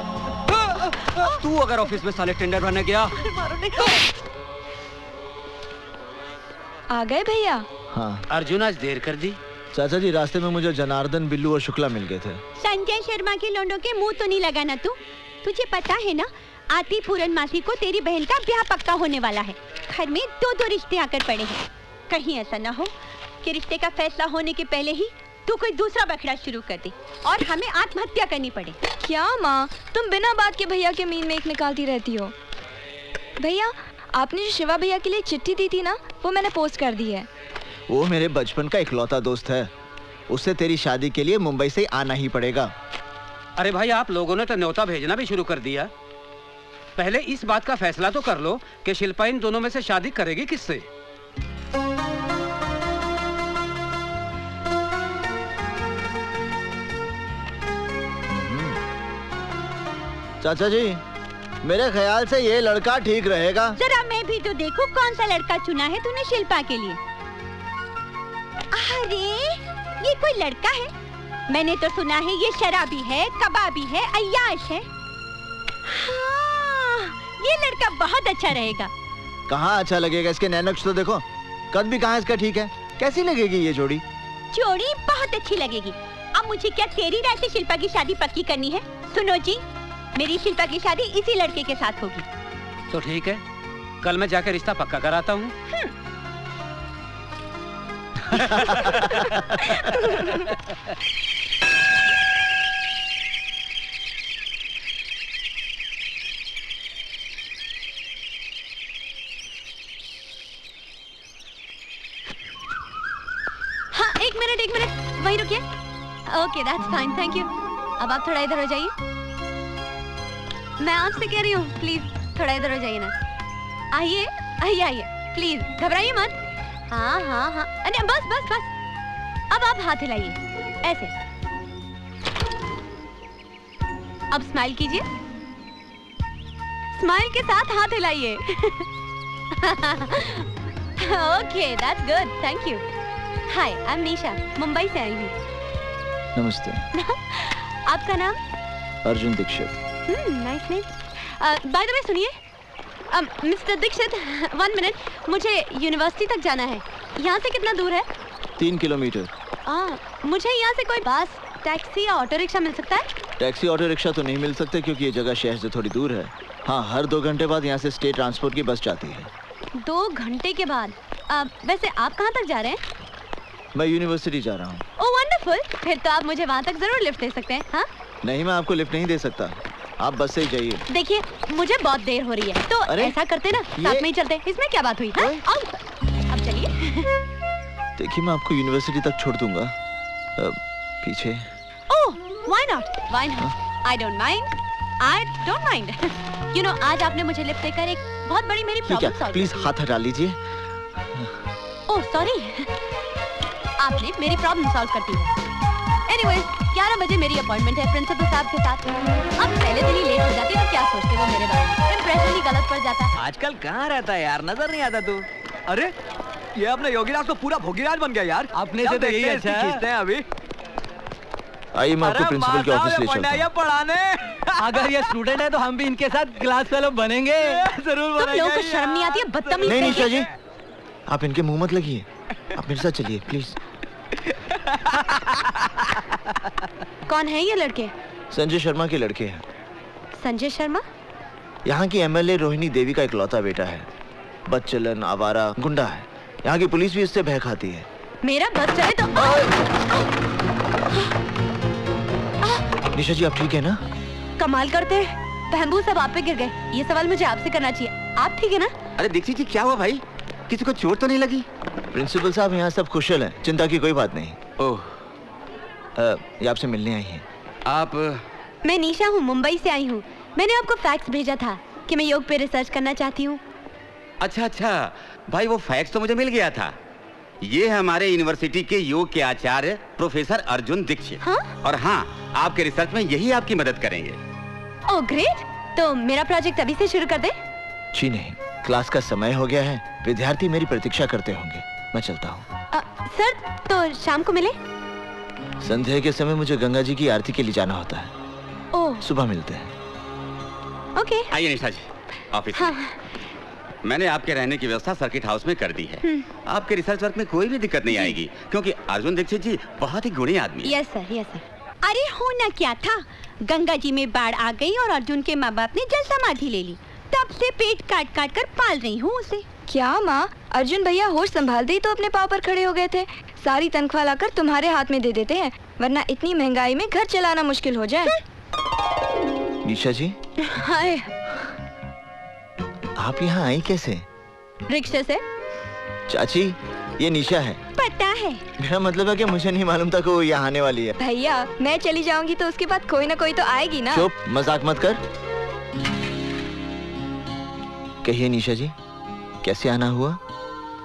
तू अगर ऑफिस में साले टेंडर भरने गया। आ गए भैया? हाँ। अर्जुन आज देर कर दी। चाचा जी, रास्ते में मुझे जनार्दन, बिल्लू और शुक्ला मिल गए थे। संजय शर्मा के लोंडों के मुंह तो नहीं लगाना तू। तुझे पता है ना, आती पूरनमासी को तेरी बहन का ब्याह पक्का होने वाला है। घर में दो दो रिश्ते आकर पड़े हैं। कहीं ऐसा ना हो कि रिश्ते का फैसला होने के पहले ही तू कोई दूसरा बखड़ा शुरू कर दे और हमें आत्महत्या करनी पड़े। क्या माँ, तुम बिना बात के भैया के मीन में एक निकालती रहती हो। भैया, आपने जो शिवा भैया के लिए चिट्ठी दी थी ना, वो मैंने पोस्ट कर दी है। वो मेरे बचपन का इकलौता दोस्त है। उससे तेरी शादी के लिए मुंबई से आना ही पड़ेगा। अरे भाई, आप लोगों ने तो न्योता भेजना भी शुरू कर दिया। पहले इस बात का फैसला तो कर लो कि शिल्पा इन दोनों में से शादी करेगी किससे। चाचा जी, मेरे ख्याल से ये लड़का ठीक रहेगा। जरा मैं भी तो देखूं कौन सा लड़का चुना है तूने शिल्पा के लिए। अरे ये कोई लड़का है? मैंने तो सुना है ये शराबी है, कबाबी है, अय्याश है। हाँ, ये लड़का बहुत अच्छा रहेगा। कहाँ अच्छा लगेगा? इसके नैनक्स तो देखो, कद भी कहाँ इसका ठीक है। कैसी लगेगी ये जोड़ी? जोड़ी बहुत अच्छी लगेगी। अब मुझे क्या तेरी राय से शिल्पा की शादी पक्की करनी है? सुनो जी, मेरी शिल्पा की शादी इसी लड़के के साथ होगी। तो ठीक है, कल मैं जाकर रिश्ता पक्का कराता हूँ। हाँ, एक मिनट, वहीं रुकिए। Okay, that's fine, thank you. अब आप थोड़ा इधर हो जाइए। मैं आपसे कह रही हूँ, प्लीज थोड़ा इधर हो जाइए ना। आइए आइए आइए, प्लीज घबराइए मत। हाँ हाँ हाँ, अरे बस बस बस। अब आप हाथ हिलाइए ऐसे। अब स्माइल कीजिए। स्माइल के साथ हाथ हिलाइए। Okay, that's good, thank you. Hi, I am Nisha, Mumbai से आई हूँ। नमस्ते। आपका नाम? Arjun Dikshit. Nice name. By the way सुनिए, मिस्टर दीक्षित, 1 मिनट, मुझे यूनिवर्सिटी तक जाना है। यहाँ से कितना दूर है? 3 किलोमीटर। मुझे यहाँ से कोई बस, टैक्सी या ऑटो रिक्शा मिल सकता है? टैक्सी ऑटो रिक्शा तो नहीं मिल सकते क्योंकि ये जगह शहर से थोड़ी दूर है। हाँ, हर 2 घंटे बाद यहाँ से स्टेट ट्रांसपोर्ट की बस जाती है। 2 घंटे के बाद? वैसे आप कहाँ तक जा रहे हैं? मैं यूनिवर्सिटी जा रहा हूँ। ओह वंडरफुल, फिर तो आप मुझे वहाँ तक जरूर लिफ्ट दे सकते हैं। हाँ? नहीं, मैं आपको लिफ्ट नहीं दे सकता, आप बस से ही जाइए। देखिए, मुझे बहुत देर हो रही है, तो ऐसा करते ना, साथ में ही चलते। इसमें क्या बात हुई? हाँ? अब चलिए। देखिए, मैं आपको यूनिवर्सिटी तक छोड़ दूंगा। पीछे। ओह, why not? Why not? I don't mind. You know, आज आपने मुझे लिफ्ट देकर एक बहुत बड़ी मेरी प्रॉब्लम सॉल्व। प्लीज हाथ हटा लीजिए। ओह सॉरी, आपने मेरी प्रॉब्लम सॉल्व कर दी। Anyways, 11 बजे मेरी अपॉइंटमेंट है प्रिंसिपल साहब के साथ। अब पहले दिन ही लेट हो जाती तो क्या सोचते वो मेरे बारे में? इंप्रेशन ही गलत पड़ जाता। आजकल कहाँ रहता है यार, नजर नहीं आता तू। अरे ये अपने योगीराज तो पूरा भोगीराज बन गया यार। अपने से तो यही अच्छा है। खींचते हैं अभी। आइए, मैं आपको प्रिंसिपल के ऑफिस ले चलता हूं। पढ़ाने। अगर ये स्टूडेंट है तो हम भी इनके साथ क्लास फेलो बनेंगे। जरूर बनेंगे। तुम लोगों को शर्म नहीं आती है? बदतमीज। नहीं निशा जी, आप इनके मुंह मत लगिए, आप मेरे साथ चलिए प्लीज। कौन है ये लड़के? संजय शर्मा के लड़के हैं। संजय शर्मा? यहाँ की एमएलए रोहिणी देवी का इकलौता बेटा है। बदचलन, आवारा, गुंडा है। यहाँ की पुलिस भी इससे भय खाती है। मेरा बस चले तो। निशा जी, आप ठीक है ना? कमाल करते, बैम्बू सब आप पे गिर गए। ये सवाल मुझे आपसे करना चाहिए। आप ठीक है ना? अरे दीक्षित जी क्या हुआ भाई? किसी को चोट तो नहीं लगी? प्रिंसिपल साहब यहाँ सब कुशल हैं, चिंता की कोई बात नहीं। ओह, ये आपसे मिलने आई हैं। आप? मैं निशा हूँ, मुंबई से आई हूँ। मैंने आपको फैक्स भेजा था कि मैं योग पे रिसर्च करना चाहती हूँ। अच्छा अच्छा भाई, वो फैक्स तो मुझे मिल गया था। ये हमारे यूनिवर्सिटी के योग के आचार्य प्रोफेसर अर्जुन दीक्षित। हाँ? और हाँ, आपके रिसर्च में यही आपकी मदद करेंगे। ओह ग्रेट, तो मेरा प्रोजेक्ट अभी से शुरू कर दें? जी नहीं, क्लास का समय हो गया है, विद्यार्थी मेरी प्रतीक्षा करते होंगे। मैं चलता हूँ। सर तो शाम को मिले? संध्या के समय मुझे गंगा जी की आरती के लिए जाना होता है। ओह, सुबह मिलते हैं। ओके। आइए निशा जी ऑफिस। हाँ। मैंने आपके रहने की व्यवस्था सर्किट हाउस में कर दी है। आपके रिसर्च वर्क में कोई भी दिक्कत नहीं आएगी, क्योंकि अर्जुन दीक्षित जी बहुत ही गुणी आदमी है। Yes sir, yes sir. अरे होना क्या था, गंगा जी में बाढ़ आ गई और अर्जुन के माँ बाप ने जल समाधि ले ली। तब से पेट काट काट कर पाल रही हूँ उसे। क्या माँ, अर्जुन भैया होश संभालते ही तो अपने पाँव पर खड़े हो गए थे। सारी तनख्वाह लाकर तुम्हारे हाथ में दे देते हैं, वरना इतनी महंगाई में घर चलाना मुश्किल हो जाए। निशा जी, हाय, आप यहाँ आई कैसे? रिक्शे से। चाची, ये निशा है। पता है। मेरा मतलब है कि मुझे नहीं मालूम था कि वो यहाँ आने वाली है। भैया, मैं चली जाऊंगी तो उसके बाद कोई ना कोई तो आएगी ना। चुप, मजाक मत कर। कहिए निशा जी, कैसे आना हुआ?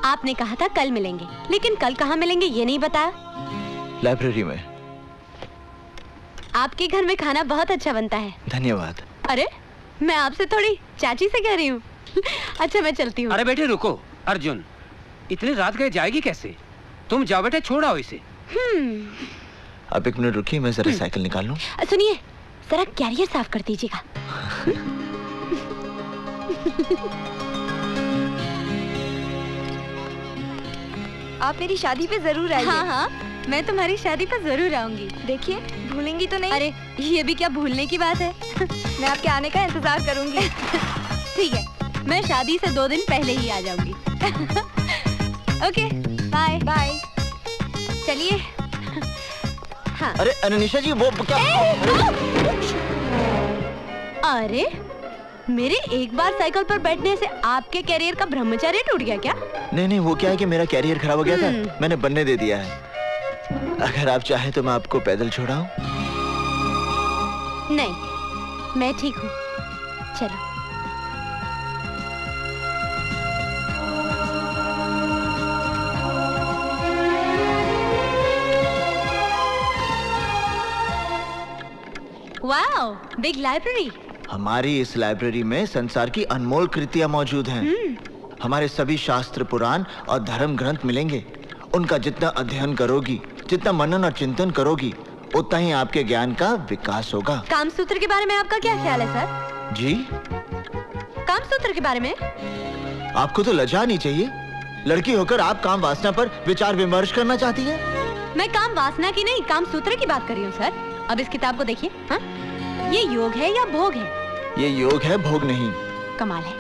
आपने कहा था कल मिलेंगे, लेकिन कल कहाँ मिलेंगे ये नहीं बताया। लाइब्रेरी में। आपके घर में खाना बहुत अच्छा बनता है। धन्यवाद। अरे मैं आपसे थोड़ी चाची से कह रही हूँ। अच्छा मैं चलती हूँ। अरे बेटे रुको, अर्जुन इतनी रात गए जाएगी कैसे? तुम जाओ बेटे, छोड़ आओ इसे। आप एक मिनट रुकिए, मैं जरा साइकिल निकाल लूं। सुनिए, जरा कैरियर साफ कर दीजिएगा। आप मेरी शादी पे जरूर आइए। हाँ हाँ, मैं तुम्हारी शादी पर जरूर आऊंगी। देखिए, भूलेंगी तो नहीं? अरे ये भी क्या भूलने की बात है। मैं आपके आने का इंतजार करूंगी। ठीक है, मैं शादी से 2 दिन पहले ही आ जाऊंगी। Okay, bye bye. चलिए। हाँ। अरे अनिशा जी, वो क्या? अरे मेरे एक बार साइकिल पर बैठने से आपके कैरियर का ब्रह्मचर्य टूट गया क्या? नहीं, वो क्या है कि मेरा कैरियर खराब हो गया था, मैंने बनने दे दिया है। अगर आप चाहें तो मैं आपको पैदल छोड़ाऊं? नहीं, मैं ठीक हूँ। चलो। Wow, big library. हमारी इस लाइब्रेरी में संसार की अनमोल कृतियां मौजूद हैं। हमारे सभी शास्त्र, पुराण और धर्म ग्रंथ मिलेंगे। उनका जितना अध्ययन करोगी, जितना मनन और चिंतन करोगी, उतना ही आपके ज्ञान का विकास होगा। कामसूत्र के बारे में आपका क्या ख्याल है सर? जी? कामसूत्र के बारे में? आपको तो लज्जा नहीं चाहिए। लड़की होकर आप काम वासना पर विचार विमर्श करना चाहती हैं? मैं काम वासना की नहीं, कामसूत्र की बात कर रही हूँ सर। अब इस किताब को देखिए। हाँ? ये योग है या भोग है? ये योग है, भोग नहीं। कमाल है,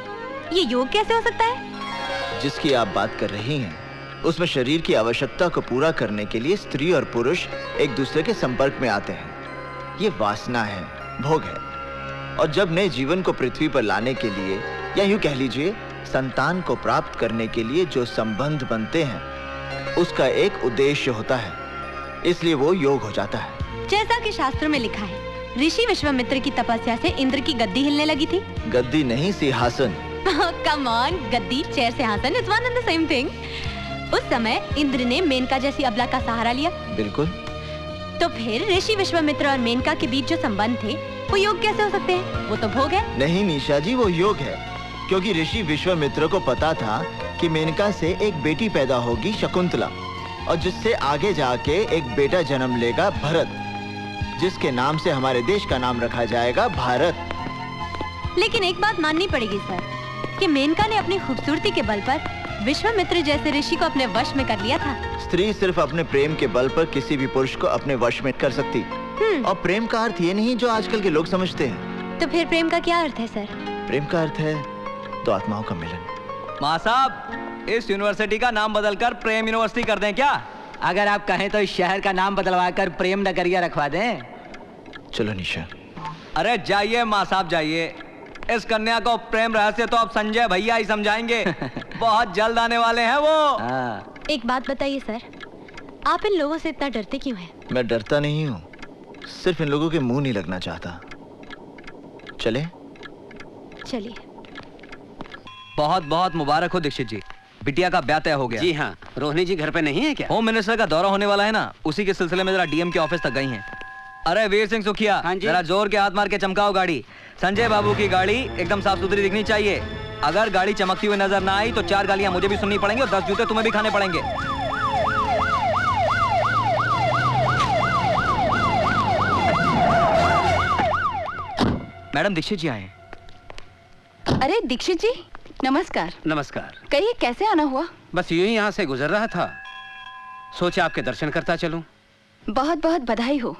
ये योग कैसे हो सकता है? जिसकी आप बात कर रही हैं, उसमें शरीर की आवश्यकता को पूरा करने के लिए स्त्री और पुरुष एक दूसरे के संपर्क में आते हैं। ये वासना है, भोग है। और जब नए जीवन को पृथ्वी पर लाने के लिए, या यूं कह लीजिए संतान को प्राप्त करने के लिए जो संबंध बनते हैं, उसका एक उद्देश्य होता है, इसलिए वो योग हो जाता है। जैसा कि शास्त्रों में लिखा है, ऋषि विश्वामित्र की तपस्या से इंद्र की गद्दी हिलने लगी थी। गद्दी नहीं, सिंहासन। कम ऑन, गद्दी, चेयर, सिंहासन is one and the same thing. उस समय इंद्र ने मेनका जैसी अबला का सहारा लिया। बिल्कुल। तो फिर ऋषि विश्वामित्र और मेनका के बीच जो संबंध थे, वो योग कैसे हो सकते हैं? वो तो भोग है। नहीं निशा जी, वो योग है, क्योंकि ऋषि विश्वामित्र को पता था कि मेनका से एक बेटी पैदा होगी, शकुंतला, और जिससे आगे जाके एक बेटा जन्म लेगा, भरत, जिसके नाम से हमारे देश का नाम रखा जाएगा, भारत। लेकिन एक बात माननी पड़ेगी सर, कि मेनका ने अपनी खूबसूरती के बल पर विश्वामित्र जैसे ऋषि को अपने वश में कर लिया था। स्त्री सिर्फ अपने प्रेम के बल पर किसी भी पुरुष को अपने वश में कर सकती। और प्रेम का अर्थ ये नहीं जो आजकल के लोग समझते हैं। तो फिर प्रेम का क्या अर्थ है सर? प्रेम का अर्थ है दो आत्माओं का मिलन। माँ साहब, इस यूनिवर्सिटी का नाम बदलकर प्रेम यूनिवर्सिटी कर दें क्या? अगर आप कहें तो इस शहर का नाम बदलवा कर प्रेम नगरिया रखवा दें। चलो निशा। अरे जाइए माँ साहब जाइए, इस कन्या को प्रेम रहस्य तो अब संजय भैया ही समझाएंगे। बहुत जल्द आने वाले हैं वो। एक बात बताइए सर, आप इन लोगों से इतना डरते क्यों हैं? मैं डरता नहीं हूँ, सिर्फ इन लोगों के मुंह नहीं लगना चाहता। चले? चलिए। बहुत बहुत मुबारक हो दीक्षित जी, बिटिया का ब्याह तय हो गया। जी हाँ, रोहिणी जी घर पे नहीं है क्या? होम मिनिस्टर का दौरा होने वाला है ना, उसी के सिलसिले में जरा डीएम के ऑफिस तक गई हैं। अरे वीर सिंह सुखिया, जरा जोर के हाथ मार के चमकाओ गाड़ी। संजय बाबू की गाड़ी एकदम साफ सुथरी दिखनी चाहिए। अगर गाड़ी चमकती हुई नजर ना आई तो 4 गालियां मुझे भी सुननी पड़ेंगी और 10 जूते तुम्हें भी खाने पड़ेंगे। मैडम दीक्षित जी आए। अरे दीक्षित जी, नमस्कार। नमस्कार। कहिए कैसे आना हुआ? बस यूं ही यहाँ से गुजर रहा था, सोचा आपके दर्शन करता चलूं। बहुत बहुत बधाई हो।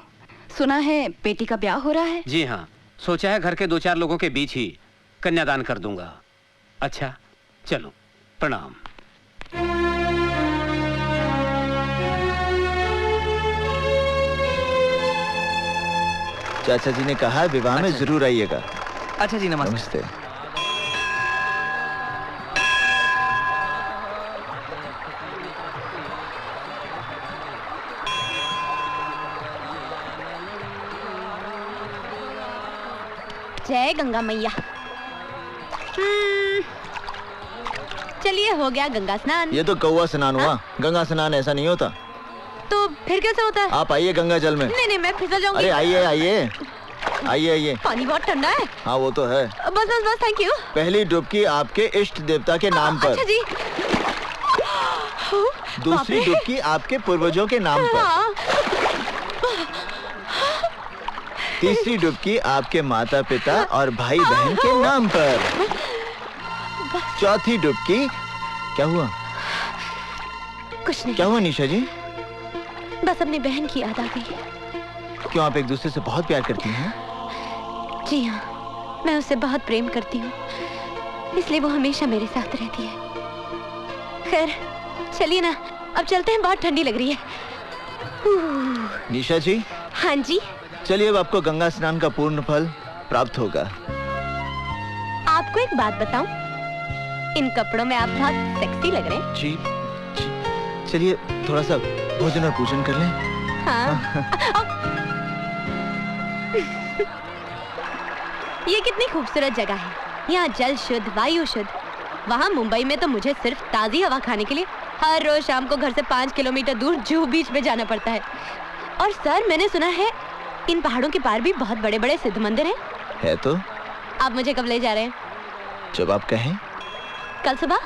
सुना है बेटी का ब्याह हो रहा है? जी हाँ, सोचा है घर के 2-4 लोगों के बीच ही कन्यादान कर दूंगा। अच्छा चलो, प्रणाम। चाचा जी ने कहा विवाह में जरूर आइएगा। अच्छा जी, नमस्ते। नमस्ते। जय गंगा मैया। चलिए, हो गया गंगा स्नान। ये तो कौवा स्नान हुआ, गंगा स्नान ऐसा नहीं होता। तो फिर कैसे होता है? आप आइए गंगा जल में। नहीं नहीं, मैं फिसल जाऊंगी। अरे आइए आइए आइए आइए। पानी बहुत ठंडा है। हाँ वो तो है। बस बस बस, थैंक यू। पहली डुबकी आपके इष्ट देवता के नाम पर। अच्छा जी। दूसरी डुबकी आपके पूर्वजों के नाम पर। तीसरी डुबकी आपके माता पिता और भाई बहन के नाम पर। चौथी डुबकी। क्या हुआ? कुछ नहीं। क्या हुआ निशा जी? बस अपनी बहन की याद आ गई। क्यों, आप एक दूसरे से बहुत प्यार करती हैं? जी हाँ, मैं उससे बहुत प्रेम करती हूँ, इसलिए वो हमेशा मेरे साथ रहती है। खैर चलिए ना, अब चलते हैं, बहुत ठंडी लग रही है। निशा जी। हाँ जी। चलिए, अब आपको गंगा स्नान का पूर्ण फल प्राप्त होगा। आपको एक बात बताऊं, इन कपड़ों में आप बहुत सेक्सी लग रहे हैं। जी, चलिए थोड़ा सा भोजन और पूजन कर लें। हाँ। ये कितनी खूबसूरत जगह है। यहाँ जल शुद्ध, वायु शुद्ध। वहाँ मुंबई में तो मुझे सिर्फ ताज़ी हवा खाने के लिए हर रोज शाम को घर से 5 किलोमीटर दूर जुहू बीच में जाना पड़ता है। और सर, मैंने सुना है इन पहाड़ों के पार भी बहुत बड़े बड़े सिद्ध मंदिर हैं। है तो। आप मुझे कब ले जा रहे हैं? जब आप कहें। कल सुबह?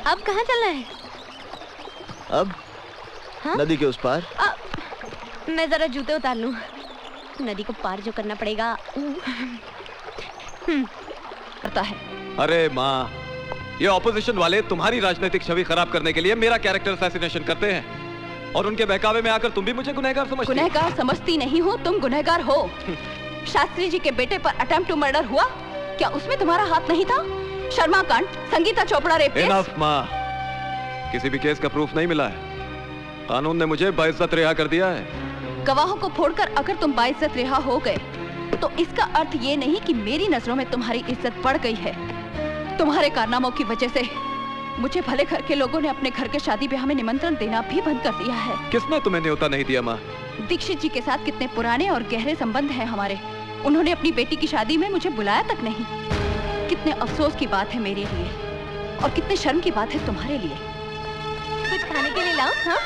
अब कहाँ चलना है? अब हाँ? नदी के उस पार। मैं जरा जूते उतार लूं, नदी को पार जो करना पड़ेगा। पता है। अरे माँ, ये ऑपोजिशन वाले तुम्हारी राजनीतिक छवि खराब करने के लिए मेरा कैरेक्टर असैसिनेशन करते हैं, और उनके बहकावे में आकर तुम भी मुझे गुनहगार समझती हो। गुनहगार समझती नहीं हो, तुम गुनहगार हो। शास्त्री जी के बेटे पर अटेम्प्ट टू मर्डर हुआ, क्या उसमें तुम्हारा हाथ नहीं था? शर्मा कांड, Sangeeta Chopra rape case. Enough माँ, किसी भी केस का प्रूफ नहीं मिला है। कानून ने मुझे बाइज्जत रिहा कर दिया है। गवाहों को फोड़कर अगर तुम बाइज्जत रिहा हो गए तो इसका अर्थ ये नहीं कि मेरी नजरों में तुम्हारी इज्जत बढ़ गई है। तुम्हारे कारनामों की वजह से मुझे भले घर के लोगों ने अपने घर के शादी ब्याह में निमंत्रण देना भी बंद कर दिया है। किसने तुम्हें न्योता नहीं दिया माँ? दीक्षित जी के साथ कितने पुराने और गहरे संबंध हैं हमारे। उन्होंने अपनी बेटी की शादी में मुझे बुलाया तक नहीं। कितने अफसोस की बात है मेरे लिए, और कितने शर्म की बात है तुम्हारे लिए। कुछ खाने के लिए लाओ। हाँ?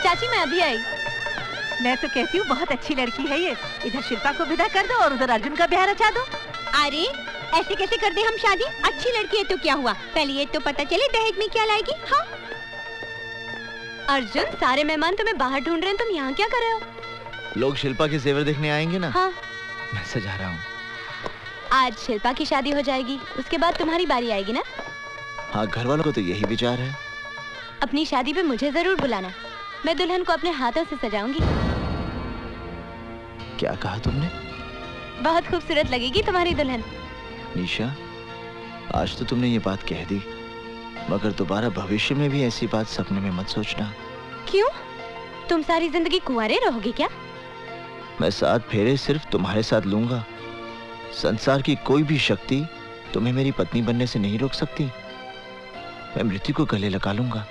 चाची, मैं अभी आई। मैं तो कहती हूँ बहुत अच्छी लड़की है ये। इधर शिल्पा को विदा कर दो और उधर अर्जुन का ब्याह रचा दो। अरे ऐसे कैसे कर दे हम शादी? अच्छी लड़की है तो क्या हुआ, पहले ये तो पता चले दहेज में क्या लाएगी। हाँ अर्जुन, सारे मेहमान तुम्हें बाहर ढूंढ रहे हैं, तुम यहाँ क्या कर रहे हो? लोग शिल्पा के जेवर देखने आएंगे ना। हाँ। मैं सजा रहा हूँ। आज शिल्पा की शादी हो जाएगी, उसके बाद तुम्हारी बारी आएगी ना। हाँ, घर वालों को तो यही विचार है। अपनी शादी पे मुझे जरूर बुलाना, मैं दुल्हन को अपने हाथों से सजाऊंगी। क्या कहा तुमने? बहुत खूबसूरत लगेगी तुम्हारी दुल्हन। निशा, आज तो तुमने ये बात कह दी, मगर दोबारा भविष्य में भी ऐसी बात सपने में मत सोचना। क्यों? तुम सारी जिंदगी कुंवारे रहोगे क्या? मैं 7 फेरे सिर्फ तुम्हारे साथ लूंगा। संसार की कोई भी शक्ति तुम्हें मेरी पत्नी बनने से नहीं रोक सकती। मैं मृत्यु को गले लगा लूंगा,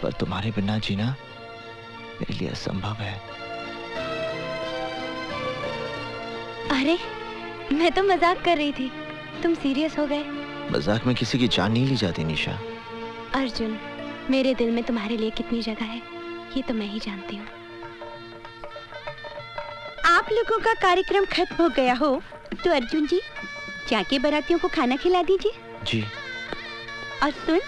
पर तुम्हारे बिना जीना मेरे लिए असंभव है। अरे, मैं तो मजाक कर रही थी, तुम सीरियस हो गए। मजाक में किसी की जान नहीं ली जाती निशा। अर्जुन, मेरे दिल में तुम्हारे लिए कितनी जगह है ये तो मैं ही जानती हूँ। आप लोगों का कार्यक्रम खत्म हो गया हो तो अर्जुन जी जाके बारातियों को खाना खिला दीजिए। जी। और सुन,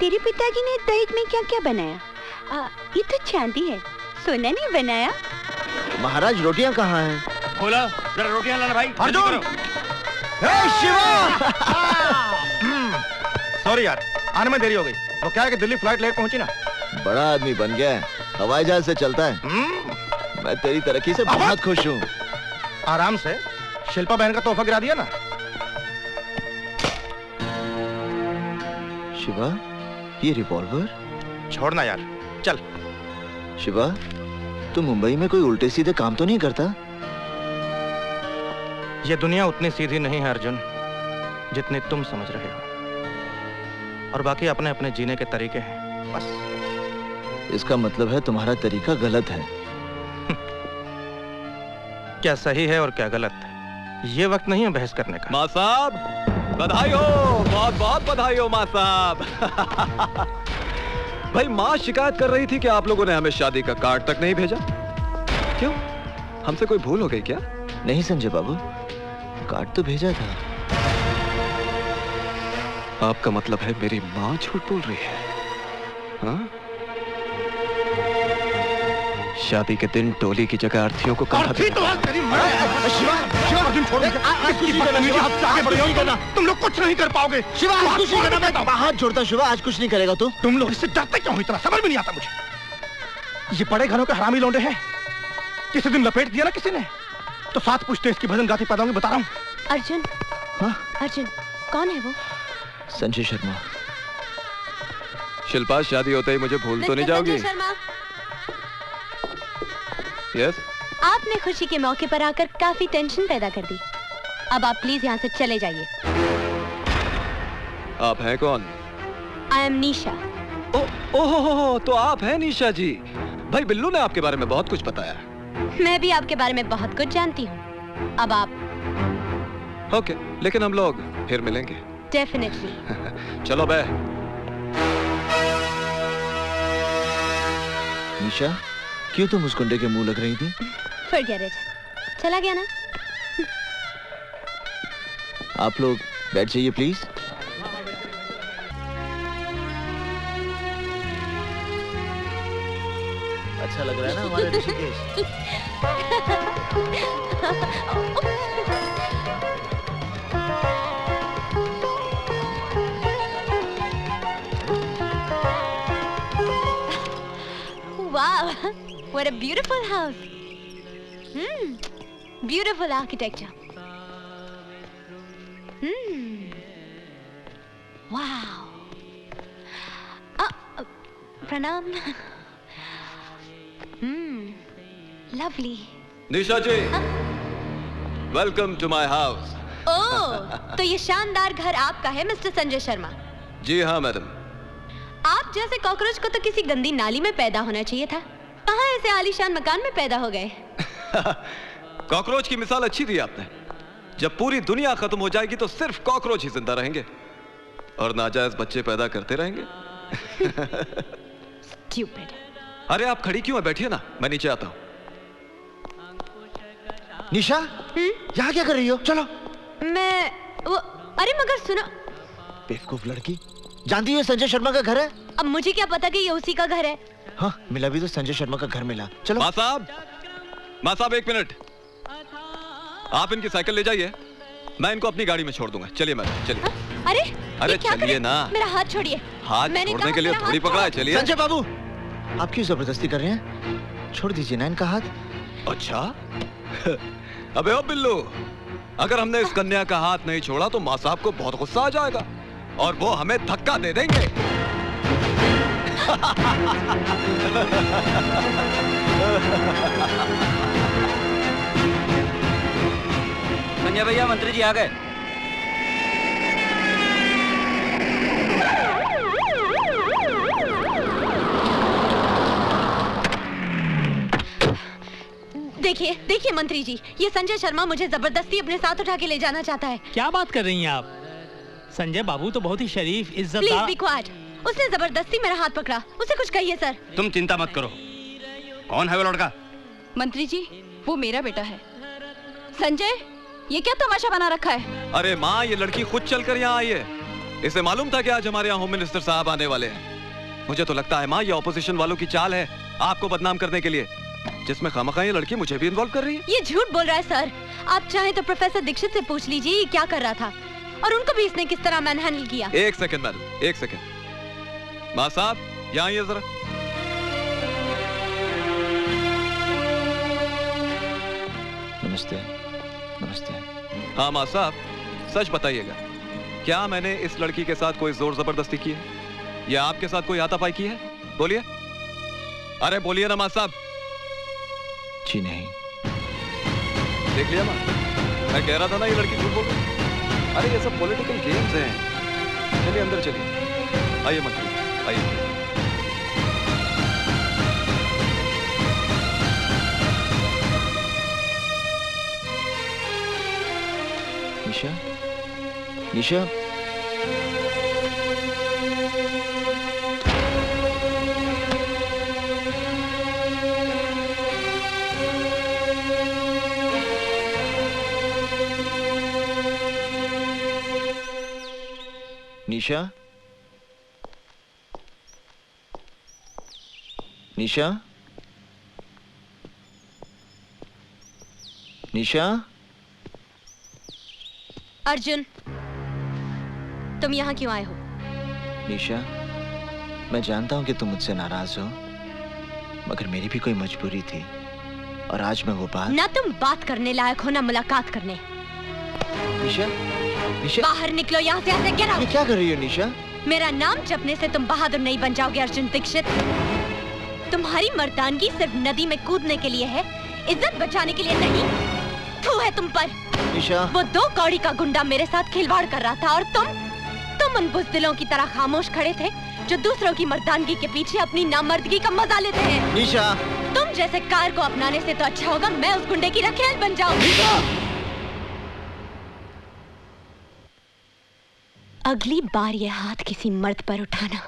तेरे पिताजी ने दहेज में क्या क्या बनाया? ये तो चांदी है, सोना नहीं बनाया। महाराज रोटियां कहाँ हैं? बोला जरा रोटियां लाना भाई। अर्जुन! शिवा! सॉरी यार, आने में देरी हो गई। वो क्या है कि दिल्ली फ्लाइट लेट पहुंची ना। बड़ा आदमी बन गया है, हवाई जहाज से चलता है। मैं तेरी तरक्की से बहुत खुश हूँ। आराम से, शिल्पा बहन का तोहफा गिरा दिया ना। शिवा, ये रिवॉल्वर? छोड़ना यार, चल। शिवा, तू मुंबई में कोई उल्टे सीधे काम तो नहीं करता? ये दुनिया उतनी सीधी नहीं है अर्जुन, जितनी तुम समझ रहे हो। और बाकी अपने अपने जीने के तरीके हैं, बस। इसका मतलब है तुम्हारा तरीका गलत है। क्या सही है और क्या गलत है, ये वक्त नहीं है बहस करने का। माँ साहब, बधाई हो, बहुत बहुत बधाई हो माँ साहब। भाई, माँ शिकायत कर रही थी कि आप लोगों ने हमें शादी का कार्ड तक नहीं भेजा। क्यों? हमसे कोई भूल हो गई क्या? नहीं संजय बाबू, कार्ड तो भेजा था। आपका मतलब है मेरी माँ झूठ बोल रही है? हाँ? शादी के दिन टोली की जगह अर्थी को कहा तो तुम लोग कुछ नहीं कर पाओगे। शिवा, आज कुछ नहीं करना। मैं हाथ जोड़ता शिवा, आज कुछ नहीं करेगा तू। तुम लोग इससे डरते क्यों हो इतना, समझ में नहीं आता मुझे। ये बड़े घरों के हरामी लौंडे हैं। किसी दिन लपेट दिया ना किसी ने तो साथ पूछते इसकी भजन गाती पैदा होंगी, बता रहा हूँ। अर्जुन, हाँ? अर्जुन कौन है वो? संजय शर्मा। शिल्पा, शादी होते ही मुझे भूल तो नहीं जाओगी? यस। आपने खुशी के मौके पर आकर काफी टेंशन पैदा कर दी। अब आप प्लीज यहाँ से चले जाइए। आप हैं कौन? आई एम निशा। ओहो, तो आप हैं निशा जी। भाई बिल्लू ने आपके बारे में बहुत कुछ बताया। मैं भी आपके बारे में बहुत कुछ जानती हूँ। अब आप ओके, लेकिन हम लोग फिर मिलेंगे। डेफिनेटली। चलो बे। निशा, क्यों तुम उस गुंडे के मुंह लग रही थी? Forget it. चला गया ना? आप लोग बैठ जाइए प्लीज। अच्छा लग रहा है ना हमारे Rishikesh? Wow, what a beautiful house. Beautiful architecture. Wow. Pranam. Lovely. Nisha ji, welcome to my house. Oh, तो ये शानदार घर आपका है मिस्टर संजय शर्मा? जी हाँ मैडम। आप जैसे कॉकरोच को तो किसी गंदी नाली में पैदा होना चाहिए था। कहाँ ऐसे आलीशान मकान में पैदा हो गए? कॉकरोच की मिसाल अच्छी दी आपने। जब पूरी दुनिया खत्म हो जाएगी तो सिर्फ कॉकरोच ही जिंदा रहेंगे और नाजायज बच्चे पैदा करते रहेंगे। Stupid. अरे आप खड़ी क्यों है? बैठिए ना, मैं नीचे आता हूँ। निशा, यहाँ क्या कर रही हो? चलो। मैं वो, अरे मगर सुनो। बेवकूफ लड़की, जानती हो संजय शर्मा का घर है? अब मुझे क्या पता कि ये उसी का घर है। हाँ, मिला भी तो संजय शर्मा का घर मिला। चलो। माँ साहब 1 मिनट। आप इनकी साइकिल ले जाइए, मैं इनको अपनी गाड़ी में छोड़ दूंगा। चलिए मैडम, चलिए। अरे चलिए ना। मेरा हाथ छोड़िए। हाथ छोड़ने के लिए थोड़ी पकड़ा है। चलिए। संजय बाबू, आप क्यों जबरदस्ती कर रहे हैं? छोड़ दीजिए ना इनका हाथ। अच्छा। अबे ओ बिल्लू, अगर हमने इस कन्या का हाथ नहीं छोड़ा तो माँ साहब को बहुत गुस्सा आ जाएगा और वो हमें धक्का दे देंगे। संजय भैया, मंत्री जी आ गए। देखिए देखिए मंत्री जी, ये संजय शर्मा मुझे जबरदस्ती अपने साथ उठा के ले जाना चाहता है। क्या बात कर रही हैं आप? संजय बाबू तो बहुत ही शरीफ, इज्जतदार। Please be quiet. उसने जबरदस्ती मेरा हाथ पकड़ा, उसे कुछ कहिए सर। तुम चिंता मत करो। कौन है वो लड़का? मंत्री जी, वो मेरा बेटा है। संजय, ये क्या तमाशा बना रखा है? अरे माँ, ये लड़की खुद चलकर यहाँ आई है। इसे मालूम था कि आज हमारे यहाँ होम मिनिस्टर साहब आने वाले हैं। मुझे तो लगता है माँ, ये ऑपोजिशन वालों की चाल है आपको बदनाम करने के लिए, जिसमें खामखा ये लड़की मुझे भी इन्वॉल्व कर रही है। ये झूठ बोल रहा है सर। आप चाहें तो प्रोफेसर दीक्षित से पूछ लीजिए ये क्या कर रहा था और उनको भी इसने किस तरह मैनहैंडल किया। एक सेकंड मैडम, एक सेकंड। माँ साहब, यहाँ आइए जरा। नमस्ते। नमस्ते। हाँ माँ साहब, सच बताइएगा, क्या मैंने इस लड़की के साथ कोई जोर जबरदस्ती की है या आपके साथ कोई हाथापाई की है? बोलिए। अरे बोलिए ना माँ साहब। जी नहीं। देख लिया माँ, मैं कह रहा था ना ये लड़की झूठ बोल रही। अरे ये सब पॉलिटिकल गेम्स हैं। चलिए अंदर चलिए। आइए मंत्री, आइए। निशा, निशा, निशा, निशा, निशा। अर्जुन, तुम यहाँ क्यों आए हो? निशा, मैं जानता हूँ कि तुम मुझसे नाराज हो, मगर मेरी भी कोई मजबूरी थी और आज मैं वो बात। ना तुम बात करने लायक हो ना मुलाकात करने। निशा, निशा, बाहर निकलो यहाँ से। ऐसे गिरो। ये क्या कर रही हो निशा? मेरा नाम जपने से तुम बहादुर नहीं बन जाओगे अर्जुन दीक्षित। तुम्हारी मर्दानगी सिर्फ नदी में कूदने के लिए है, इज्जत बचाने के लिए नहीं। थू है तुम पर। निशा, वो 2 कौड़ी का गुंडा मेरे साथ खिलवाड़ कर रहा था और तुम उन बुज़दिलों की तरह खामोश खड़े थे जो दूसरों की मर्दानगी के पीछे अपनी नामर्दगी का मजा लेते हैं। निशा, तुम जैसे कार को अपनाने से तो अच्छा होगा मैं उस गुंडे की रखेल बन जाऊं। अगली बार ये हाथ किसी मर्द पर उठाना।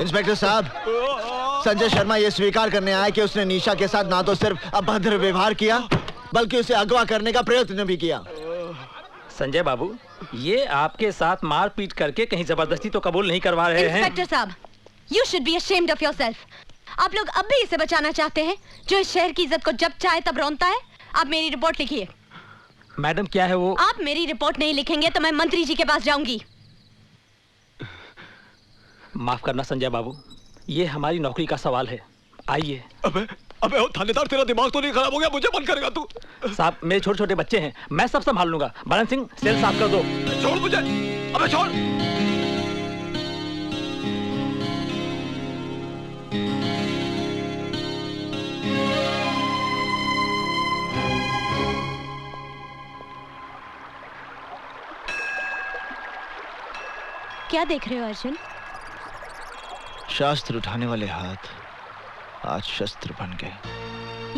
इंस्पेक्टर साहब, संजय शर्मा ये स्वीकार करने आया कि उसने निशा के साथ ना तो सिर्फ अभद्र व्यवहार किया बल्कि उसे अगवा करने का प्रयत्न भी किया। संजय बाबू, ये आपके साथ मारपीट करके कहीं जबरदस्ती तो कबूल नहीं करवा रहे हैं। इंस्पेक्टर साहब, you should be ashamed of yourself। आप लोग अब भी इसे बचाना चाहते हैं जो इस शहर की इज्जत को जब चाहे तब रौंदता है। आप मेरी रिपोर्ट लिखिए। मैडम क्या है वो? आप मेरी रिपोर्ट नहीं लिखेंगे तो मैं मंत्री जी के पास जाऊंगी। माफ करना संजय बाबू, ये हमारी नौकरी का सवाल है। आइए। अबे ओ थानेदार, तेरा दिमाग तो नहीं खराब हो गया? मुझे बंद करेगा तू? साहब, मेरे छोटे छोटे बच्चे हैं, मैं सब संभाल लूंगा। बरन सिंह, सेल साफ कर दो। छोड़ मुझे, अबे छोड़। क्या देख रहे हो अर्जुन? शास्त्र उठाने वाले हाथ आज शस्त्र बन गए।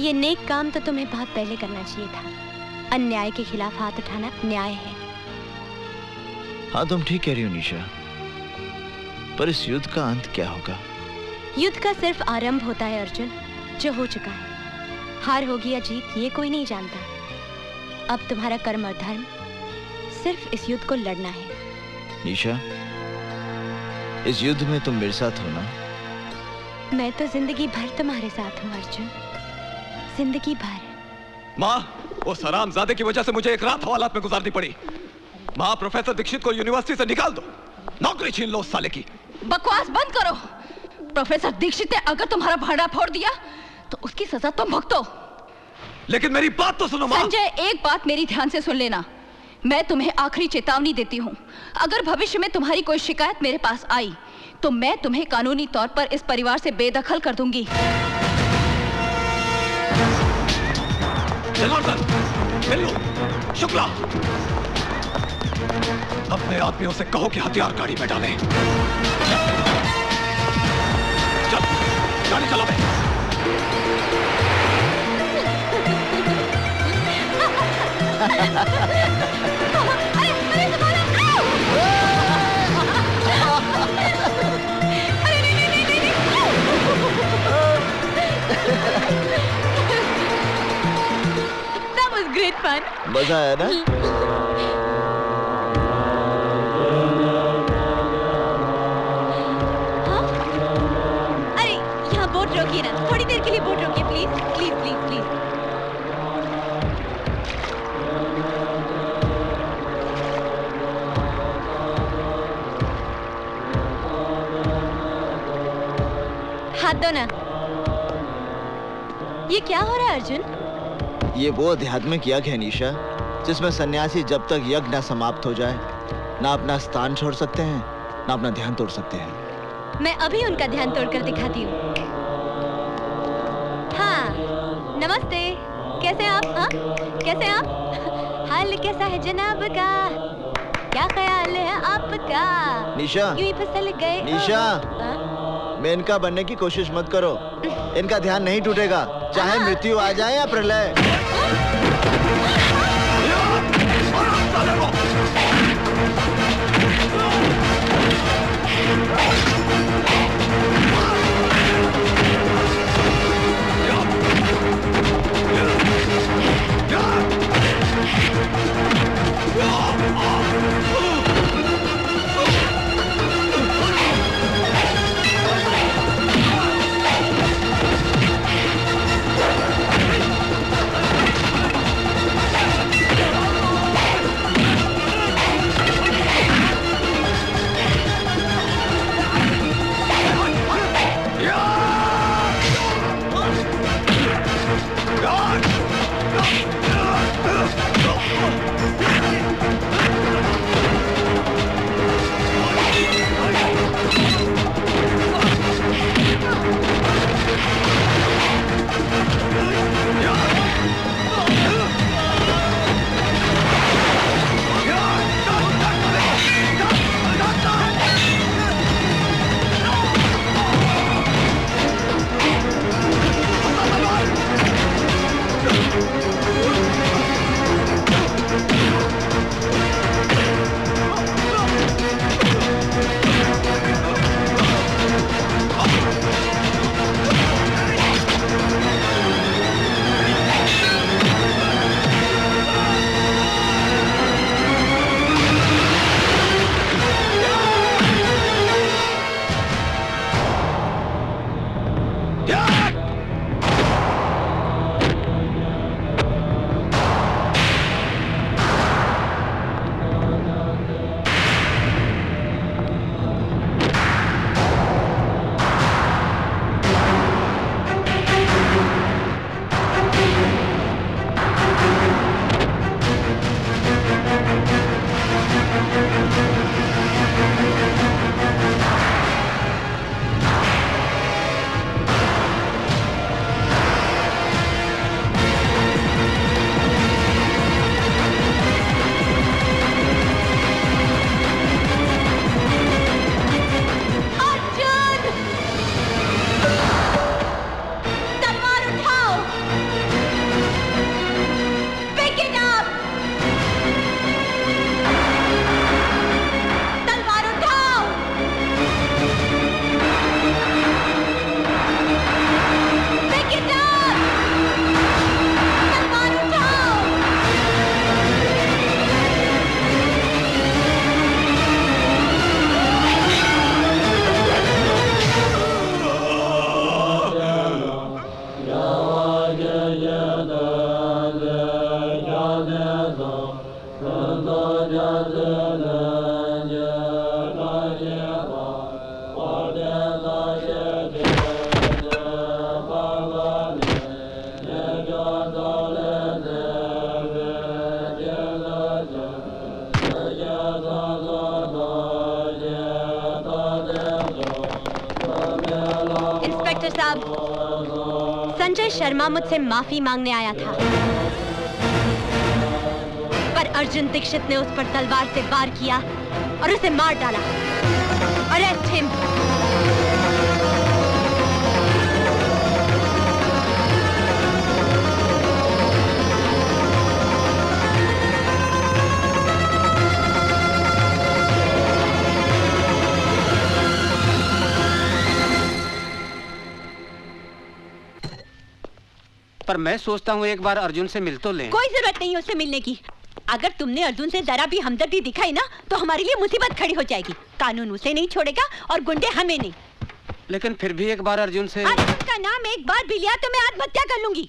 ये नेक काम तो तुम्हें बहुत पहले करना चाहिए था। अन्याय के खिलाफ हाथ उठाना न्याय है। हाँ, तुम ठीक कह रही हो निशा, पर इस युद्ध का अंत क्या होगा? युद्ध का सिर्फ आरंभ होता है अर्जुन, जो हो चुका है। हार होगी या जीत ये कोई नहीं जानता। अब तुम्हारा कर्म और धर्म सिर्फ इस युद्ध को लड़ना है। निशा, इस युद्ध में तुम मेरे साथ हो ना? मैं तो जिंदगी भर तुम्हारे साथ हूँ अर्जुन, जिंदगी भर। माँ, वो हरामजादे की वजह से मुझे एक रात हवालात में गुजारनी पड़ी। माँ, प्रोफेसर दीक्षित को यूनिवर्सिटी से निकाल दो, नौकरी छीन लो उस साले की। बकवास बंद करो। प्रोफेसर दीक्षित ने अगर तुम्हारा भाड़ा फोड़ दिया तो उसकी सजा तुम भुगतो। लेकिन मेरी बात तो सुनो माँ। संजय, एक बात मेरी ध्यान से सुन लेना। मैं तुम्हें आखिरी चेतावनी देती हूँ। अगर भविष्य में तुम्हारी कोई शिकायत मेरे पास आई तो मैं तुम्हें कानूनी तौर पर इस परिवार से बेदखल कर दूंगी। जनार्दन, बिल्लू, शुक्ला, अपने आदमियों से कहो कि हथियार गाड़ी में डालें। चल, गाड़ी चला बे। That was great fun. मजा आया ना? हाँ? अरे यहाँ बोट रोकिए ना, थोड़ी देर के लिए बोट रोकिए प्लीज प्लीज प्लीज प्लीज। हाथ दो ना। ये क्या हो रहा है अर्जुन? ये वो आध्यात्मिक यज्ञ है निशा, जिसमें सन्यासी जब तक यज्ञ ना समाप्त हो जाए ना अपना स्थान छोड़ सकते हैं ना अपना ध्यान तोड़ सकते हैं। मैं अभी उनका ध्यान तोड़कर दिखाती हूँ। हाँ, नमस्ते, कैसे हैं आप? हाँ, कैसे हैं आप? हाल कैसा है जनाब का? क्या ख्याल है आपका? निशा, यूं ही फिसल गए। निशा, मैं इनका बनने की कोशिश मत करो। इनका ध्यान नहीं टूटेगा, चाहे मृत्यु आ जाए या प्रलय। इंस्पेक्टर साहब, संजय शर्मा मुझसे माफी मांगने आया था, पर अर्जुन दीक्षित ने उस पर तलवार से वार किया और उसे मार डाला। Arrest him. पर मैं सोचता हूँ एक बार अर्जुन से मिल तो लें। कोई जरूरत नहीं उससे मिलने की। अगर तुमने अर्जुन से जरा भी हमदर्दी दिखाई ना तो हमारे लिए मुसीबत खड़ी हो जाएगी। कानून उसे नहीं छोड़ेगा और गुंडे हमें नहीं। लेकिन फिर भी एक बार अर्जुन से। अर्जुन का नाम एक बार भी लिया तो मैं आत्महत्या कर लूंगी।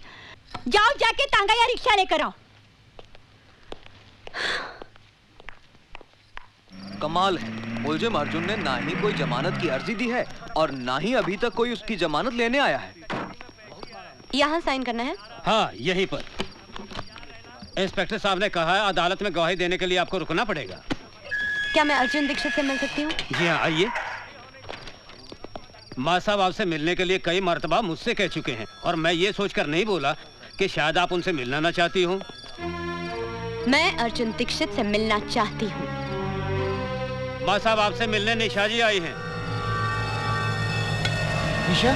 जाओ जाके तांगा या रिक्शा लेकर आओ। कमाल है, मुलजिम अर्जुन ने ना ही कोई जमानत की अर्जी दी है और ना ही अभी तक कोई उसकी जमानत लेने आया है। यहाँ साइन करना है? हाँ, यहीं पर। इंस्पेक्टर साहब ने कहा है अदालत में गवाही देने के लिए आपको रुकना पड़ेगा। क्या मैं अर्जुन दीक्षित से मिल सकती हूँ? जी हाँ, आइए। माँ साहब आपसे मिलने के लिए कई मर्तबा मुझसे कह चुके हैं और मैं ये सोचकर नहीं बोला कि शायद आप उनसे मिलना ना चाहती हूँ। मैं अर्जुन दीक्षित से मिलना चाहती हूँ। माँ साहब आपसे मिलने निशा जी आई हैं। निशा,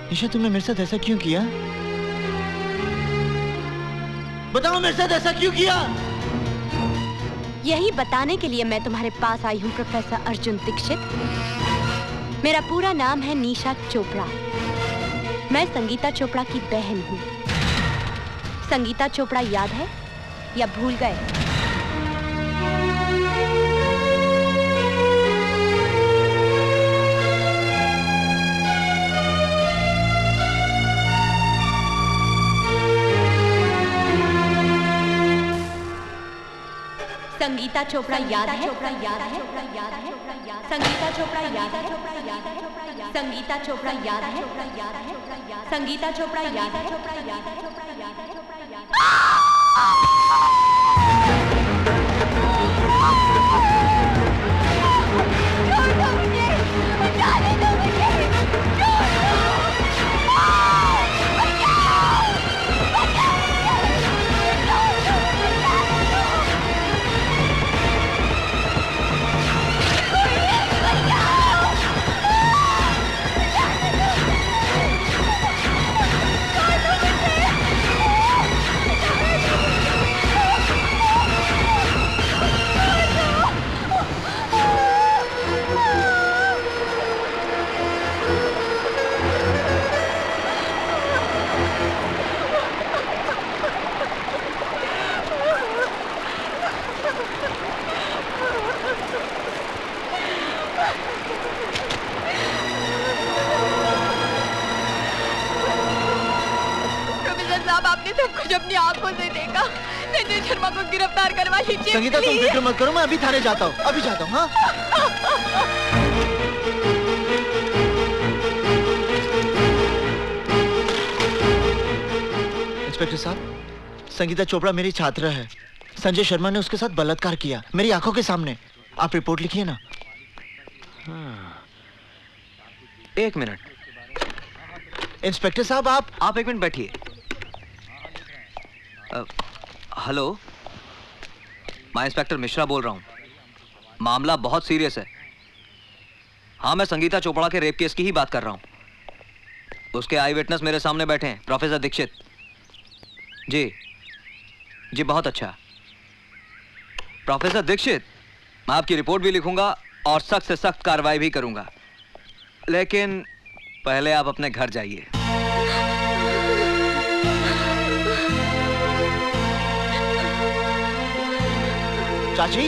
निशा तुमने मेरे साथ ऐसा क्यों किया? बताओ मेरे साथ ऐसा क्यों किया? यही बताने के लिए मैं तुम्हारे पास आई हूँ प्रोफेसर अर्जुन दीक्षित। मेरा पूरा नाम है निशा चोपड़ा। मैं संगीता चोपड़ा की बहन हूँ। संगीता चोपड़ा याद है या भूल गए? संगीता चोपड़ा याद है? संगीता चोपड़ा याद है? संगीता चोपड़ा याद है? संगीता चोपड़ा याद है? कुछ अपनी आंखों से देखा। संजय शर्मा को गिरफ्तार करवा लीजिए। संगीता तुम फिक्र मत करो, मैं अभी थाने जाता हूँ, अभी जाता हूँ। हाँ? इंस्पेक्टर साहब, संगीता चोपड़ा मेरी छात्र है। संजय शर्मा ने उसके साथ बलात्कार किया मेरी आंखों के सामने। आप रिपोर्ट लिखिए ना। एक मिनट। इंस्पेक्टर साहब आप एक मिनट बैठिए। हेलो, मैं इंस्पेक्टर मिश्रा बोल रहा हूँ। मामला बहुत सीरियस है। हाँ, मैं संगीता चोपड़ा के रेप केस की ही बात कर रहा हूँ। उसके आई विटनेस मेरे सामने बैठे हैं, प्रोफेसर दीक्षित। जी जी, बहुत अच्छा। प्रोफेसर दीक्षित, मैं आपकी रिपोर्ट भी लिखूंगा और सख्त से सख्त कार्रवाई भी करूंगा, लेकिन पहले आप अपने घर जाइए। चाची,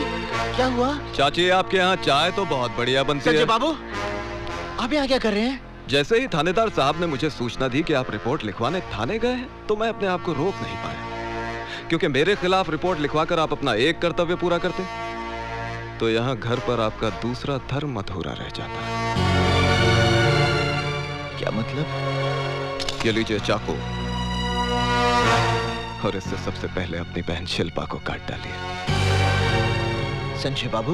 क्या हुआ? चाची, आपके यहाँ चाय तो बहुत बढ़िया बनती है। संजय बाबू, आप यहाँ क्या कर रहे हैं? जैसे ही थानेदार साहब ने मुझे सूचना दी कि आप रिपोर्ट लिखवाने थाने गए हैं, तो मैं अपने आप को रोक नहीं पाया, क्योंकि मेरे खिलाफ रिपोर्ट लिखवाकर आप अपना एक कर्तव्य पूरा करते तो यहाँ घर पर आपका दूसरा धर्म अधूरा रह जाता है। क्या मतलब? ये लीजिए चाकू, और इससे सबसे पहले अपनी बहन शिल्पा को काट डालिए। संजय बाबू,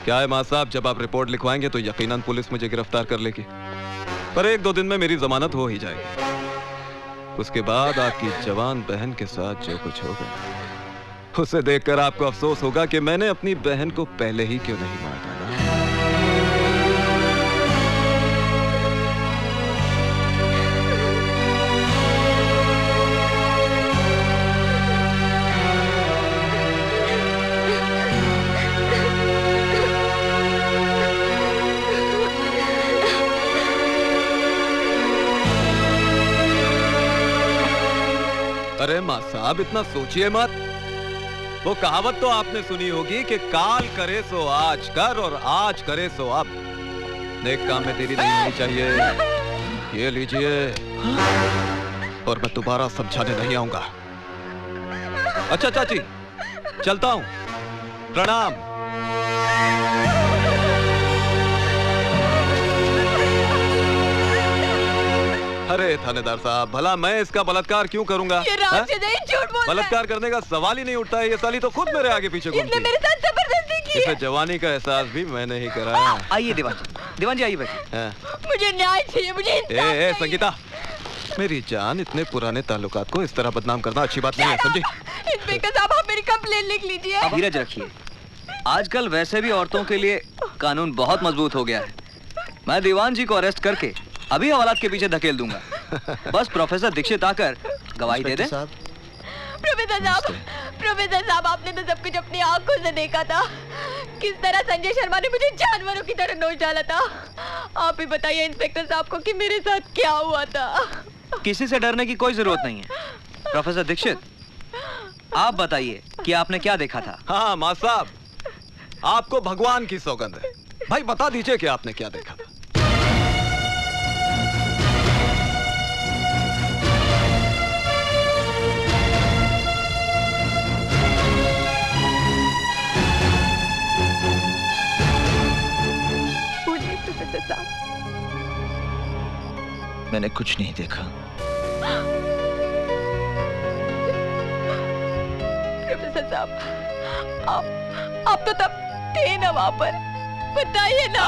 क्या है मां साहब, जब आप रिपोर्ट लिखवाएंगे तो यकीनन पुलिस मुझे गिरफ्तार कर लेगी, पर 1-2 दिन में मेरी जमानत हो ही जाएगी। उसके बाद आपकी जवान बहन के साथ जो कुछ होगा उसे देखकर आपको अफसोस होगा कि मैंने अपनी बहन को पहले ही क्यों नहीं मार डाला। अरे मां साहब, इतना सोचिए मत। वो कहावत तो आपने सुनी होगी कि काल करे सो आज कर और आज करे सो अब। नेक काम में देरी नहीं होनी चाहिए। ये लीजिए, और मैं दोबारा समझाने नहीं आऊंगा। अच्छा चाची, चलता हूं। प्रणाम। अरे थानेदार साहब, भला मैं इसका बलात्कार क्यों करूंगा? ये राशिद है, झूठ बोल रहा है। बलात्कार करने का सवाल ही नहीं उठता है। ये साली तो खुद मेरे आगे पीछे घूमती है। मेरे साथ जबरदस्ती की है। इसे जवानी का एहसास भी मैंने ही कराया। आइए दीवान जी आइए बैठिए। मुझे न्याय चाहिए, मुझे इंसाफ चाहिए। संगीता, मेरी जान, इतने पुराने ताल्लुकात को इस तरह बदनाम करना अच्छी बात नहीं है, समझी? इंस्पेक्टर साहब, आप मेरी कंप्लेन लिख लीजिए। धीरज रखिए। आजकल वैसे भी औरतों के लिए कानून बहुत मजबूत हो गया है। मैं दीवान जी को अरेस्ट करके अभी हवालात के पीछे धकेल दूंगा। बस प्रोफेसर दीक्षित आकर गवाही दे दे। प्रोफेसर साहब, आपने तो सब कुछ अपनी आंखों से देखा था। किस तरह संजय शर्मा ने मुझे जानवरों की तरह नोच डाला था। आप ही बताइए इंस्पेक्टर साहब को कि मेरे साथ क्या हुआ था। किसी से डरने की कोई जरूरत नहीं है। प्रोफेसर दीक्षित, आप बताइए कि आपने क्या देखा था? हाँ मां साहब, आपको भगवान की सौगंध है। भाई बता दीजिए कि आपने क्या देखा था। मैंने कुछ नहीं देखा। प्रोफेसर साहब, आप तो तब थे ना वहाँ पर, बताइए ना।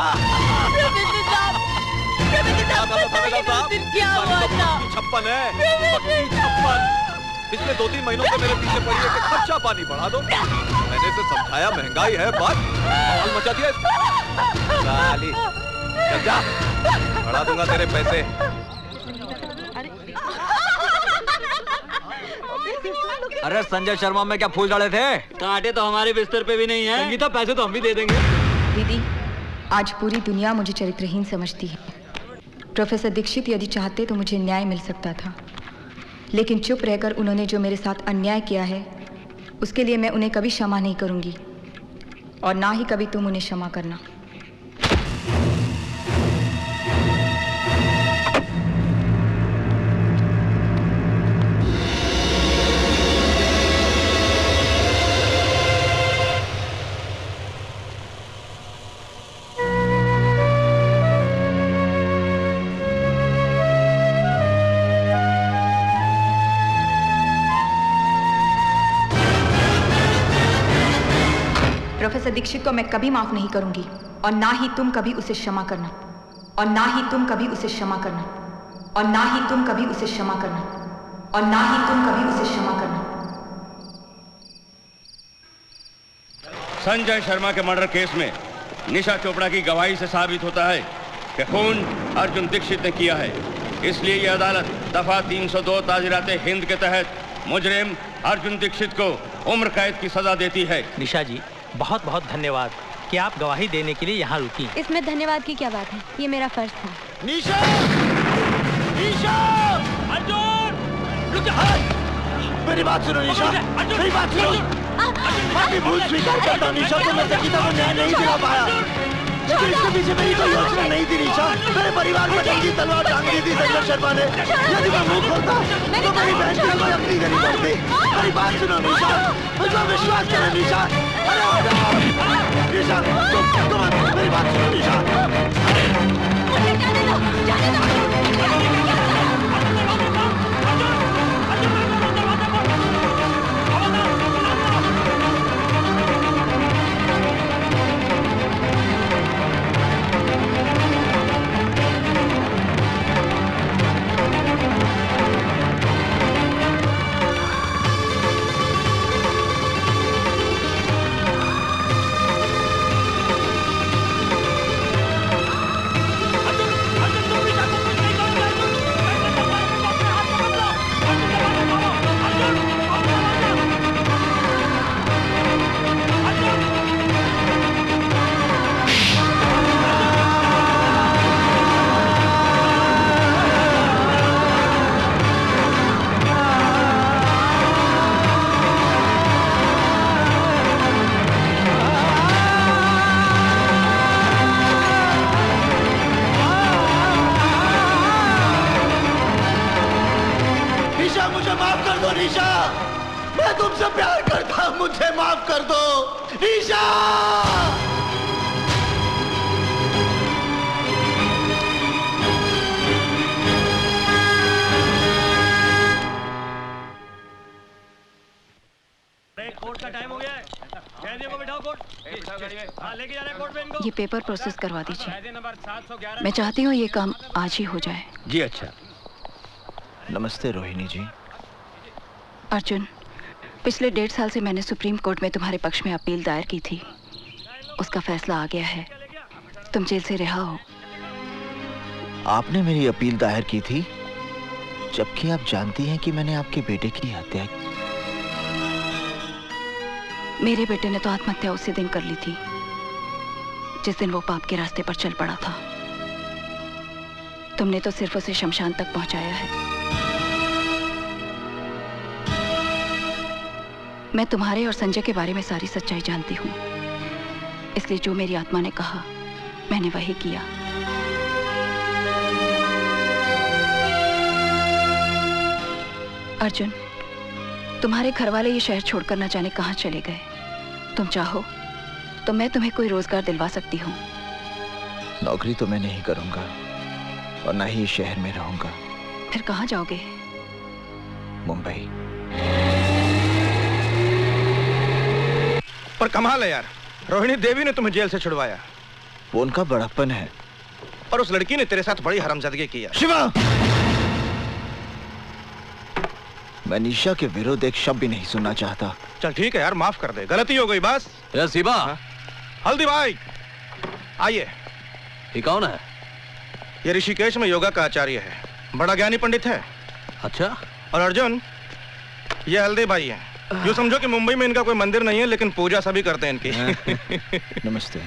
प्रोफेसर साहब, बताइए ना उस दिन क्या हुआ था। 56 है, पिछले 2-3 महीनों से मेरे पीछे पड़ी है कि खर्चा पानी बढ़ा दो। मैंने इसे समझाया, महंगाई है, बात माहौल मचा दिया। साली, चल जा, बढ़ा दूंगा तेरे पैसे। अरे संजय शर्मा में क्या फूल डाले थे? कांटे तो हमारे बिस्तर पे भी नहीं है। संगीता, पैसे तो हम भी दे देंगे। दीदी, आज पूरी दुनिया मुझे चरित्रहीन समझती है। प्रोफेसर दीक्षित यदि चाहते तो मुझे न्याय मिल सकता था, लेकिन चुप रहकर उन्होंने जो मेरे साथ अन्याय किया है उसके लिए मैं उन्हें कभी क्षमा नहीं करूंगी, और ना ही कभी तुम उन्हें क्षमा करना। प्रोफेसर दीक्षित को मैं कभी माफ नहीं करूंगी, और ना ही तुम कभी उसे क्षमा करना, और ना ही तुम कभी उसे क्षमा करना, और ना ही तुम कभी उसे क्षमा करना, और ना ही तुम कभी उसे क्षमा करना। संजय शर्मा के मर्डर केस में निशा चोपड़ा की गवाही से साबित होता है कि खून अर्जुन दीक्षित ने किया है। इसलिए यह अदालत दफा 302 ताज़ीराते हिंद के तहत मुजरिम अर्जुन दीक्षित को उम्र कैद की सजा देती है। निशा जी, बहुत बहुत धन्यवाद कि आप गवाही देने के लिए यहाँ रुकी। इसमें धन्यवाद की क्या बात है, ये मेरा फर्ज था। निशा! निशा! अर्जुन! रुक जा! मेरी बात सुनो निशा, मेरी बात सुनो। मैं भी भूल स्वीकार करता हूँ निशा, तो मैं संगीता को न्याय नहीं दिला पाया, लेकिन इसके पीछे मेरी कोई योजना नहीं थी निशा। मेरे परिवार पर जंगी तलवार टांग दी थी संजय शर्मा ने। यदि मैं मुंह खोलता तो मेरी बहन की कोई अपनी करनी पड़ती। मेरी बात सुनो निशा, मुझे विश्वास करो निशा। अरे निशा, तुम मेरी बात सुनो निशा। निशा, मैं तुमसे प्यार करता, मुझे माफ कर दो निशा। कोर्ट का टाइम हो गया है, कैदियों को बिठाओ कोर्ट। हाँ, लेके जा रहे हैं कोर्ट में इनको। ये पेपर प्रोसेस करवा दीजिए। मैं चाहती हूँ ये काम आज ही हो जाए। जी अच्छा। नमस्ते रोहिणी जी। अर्जुन, पिछले 1.5 साल से मैंने सुप्रीम कोर्ट में तुम्हारे पक्ष में अपील दायर की थी। उसका फैसला आ गया है, तुम जेल से रिहा हो। आपने मेरी अपील दायर की थी, जबकि आप जानती हैं कि मैंने आपके बेटे की हत्या की। मेरे बेटे ने तो आत्महत्या उसी दिन कर ली थी जिस दिन वो पाप के रास्ते पर चल पड़ा था। तुमने तो सिर्फ उसे शमशान तक पहुंचाया है। मैं तुम्हारे और संजय के बारे में सारी सच्चाई जानती हूँ, इसलिए जो मेरी आत्मा ने कहा मैंने वही किया। अर्जुन, तुम्हारे घर वाले ये शहर छोड़कर न जाने कहां चले गए। तुम चाहो तो मैं तुम्हें कोई रोजगार दिलवा सकती हूँ। नौकरी तो मैं नहीं करूंगा और ना ही इस शहर में रहूंगा। फिर कहां जाओगे? मुंबई। पर कमाल है यार, रोहिणी देवी ने तुम्हें जेल से छुड़वाया। वो उनका बड़प्पन है। और उस लड़की ने तेरे साथ बड़ी हरामजादगी की है। शिवा, मैं निशा के विरुद्ध एक शब्द भी नहीं सुनना चाहता। चल ठीक है यार, माफ कर दे, गलती हो गई बस। शिवा। हल्दी भाई आइए। ये कौन है? ये ऋषिकेश में योगा का आचार्य है, बड़ा ज्ञानी पंडित है। अच्छा। और अर्जुन, ये हल्दी भाई है। यूँ समझो कि मुंबई में इनका कोई मंदिर नहीं है, लेकिन पूजा सभी करते हैं इनकी। नमस्ते।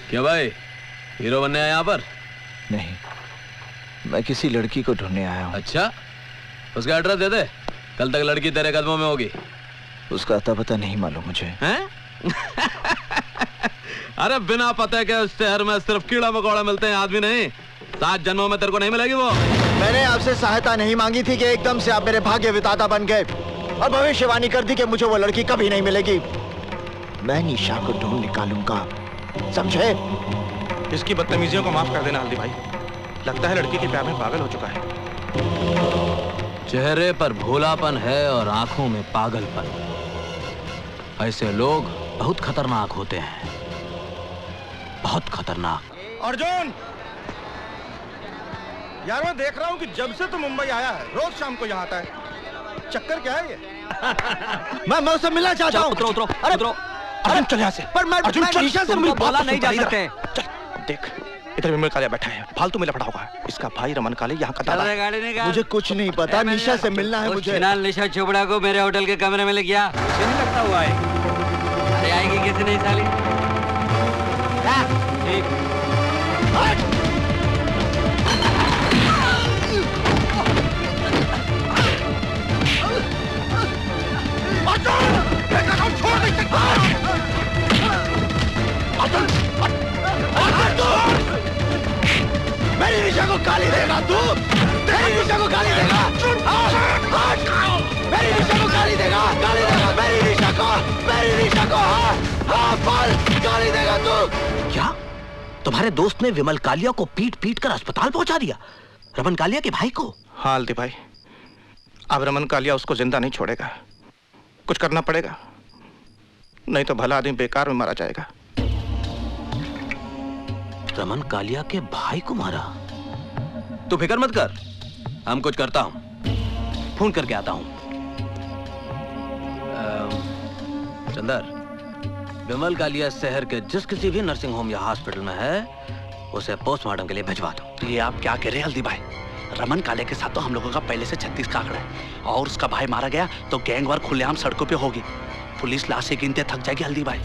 क्या भाई, हीरो बनने आया यहाँ पर? नहीं, मैं किसी लड़की को ढूंढने आया हूँ। अच्छा, उसका एड्रेस दे दे, कल तक लड़की तेरे कदमों में होगी। उसका अता पता नहीं मालूम मुझे। हैं? अरे बिना पते के उस शहर में सिर्फ कीड़ा मकोड़ा मिलते हैं, आदमी नहीं। 7 जन्मों में तेरे को नहीं मिलेगी वो। मैंने आपसे सहायता नहीं मांगी थी कि एकदम से आप मेरे भाग्य विधाता बन गए और भविष्यवाणी कर दी कि मुझे वो लड़की कभी नहीं मिलेगी। मैं निशा को ढूंढ निकालूंगा, समझे? इसकी बदतमीजियों को माफ कर देना हल्दी भाई। लगता है लड़की के प्यार में पागल हो चुका है। चेहरे पर भोलापन है और आंखों में पागलपन। ऐसे लोग बहुत खतरनाक होते हैं, बहुत खतरनाक। अर्जुन, यार मैं देख रहा हूँ कि जब से तू मुंबई आया है रोज शाम को यहाँ आता है। चक्कर क्या है ये? मैं उससे मिलना चाहता हूँ। उतरो उतरो उतरो। अर्जुन चल यहाँ से। पर मैं निशा से तुमको बोला नहीं जा सकते। चल देख, इधर विमल कालिया बैठा है, फालतू में लफड़ा होगा। इसका भाई रमन कालिया यहाँ का दादा है। मुझे कुछ नहीं पता, निशा से मिलना है मुझे। निशा चोपड़ा को मेरे होटल के कमरे में ले गया। नहीं लगता हुआ है। अरे आएगी कैसे नहीं साली? ठीक। मेरी निशा को गाली देगा तू? मेरी निशा को गाली देगा? मेरी निशा को गाली देगा? गाली देगा मेरी निशा को? मेरी निशा को बोल, गाली देगा तू? क्या तुम्हारे दोस्त ने विमल कालिया को पीट पीट कर अस्पताल पहुंचा दिया? रमन कालिया के भाई को? हाँ हल्दी भाई, अब रमन कालिया उसको जिंदा नहीं छोड़ेगा। कुछ करना पड़ेगा, नहीं तो भला आदमी बेकार में मारा जाएगा। रमन कालिया के भाई को मारा? तू फिक्र मत कर, हम कुछ करता हूं, फोन करके आता हूं। चंदर, विमल कालिया शहर के जिस किसी भी नर्सिंग होम या हॉस्पिटल में है, उसे पोस्टमार्टम के लिए भिजवा दो। ये आप क्या कह रहे हैं हल्दी भाई? रमन कालिया के साथ तो हम लोगों का पहले से 36 का आंकड़ा है, और उसका भाई मारा गया तो गैंग वार खुलेआम सड़कों पे होगी। पुलिस लाशें गिनते थक जाएगी हल्दी भाई।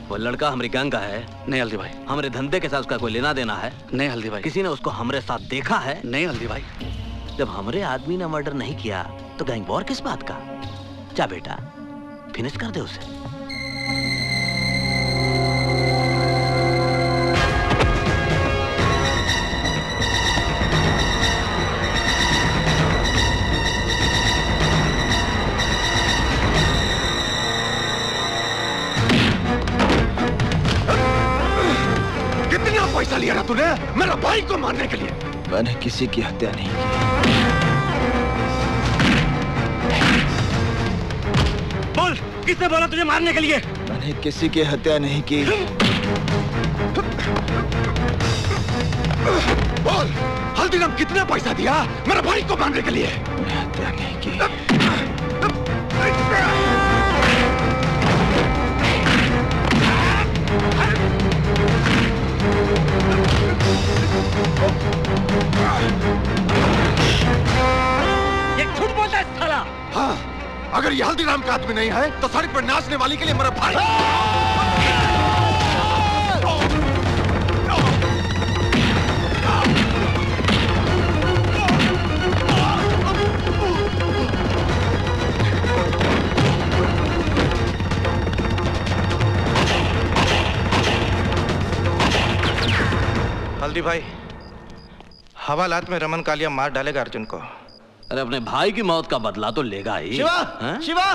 वो लड़का हमारी गैंग का है? नहीं हल्दी भाई। हमारे धंधे के साथ उसका कोई लेना देना है? नहीं हल्दी भाई। किसी ने उसको हमारे साथ देखा है? नहीं हल्दी भाई। जब हमारे आदमी ने मर्डर नहीं किया तो गैंग वॉर किस बात का? जा बेटा, फिनिश कर दे उसे। भाई को मारने के लिए। मैंने किसी की हत्या नहीं की। बोल, किसने बोला तुझे मारने के लिए? मैंने किसी की हत्या नहीं की। बोल, हल्दीराम कितने पैसा दिया मेरे भाई को मारने के लिए? मैंने हत्या नहीं की। ये झूठ बोलता है साला। हाँ, अगर ये हल्दीराम का आदमी नहीं है तो सड़क पर नाचने वाली के लिए मेरा भाई। हल्दी भाई, हवालात में रमन कालिया मार डालेगा अर्जुन को। अरे अपने भाई की मौत का बदला तो लेगा ही। शिवा, शिवा,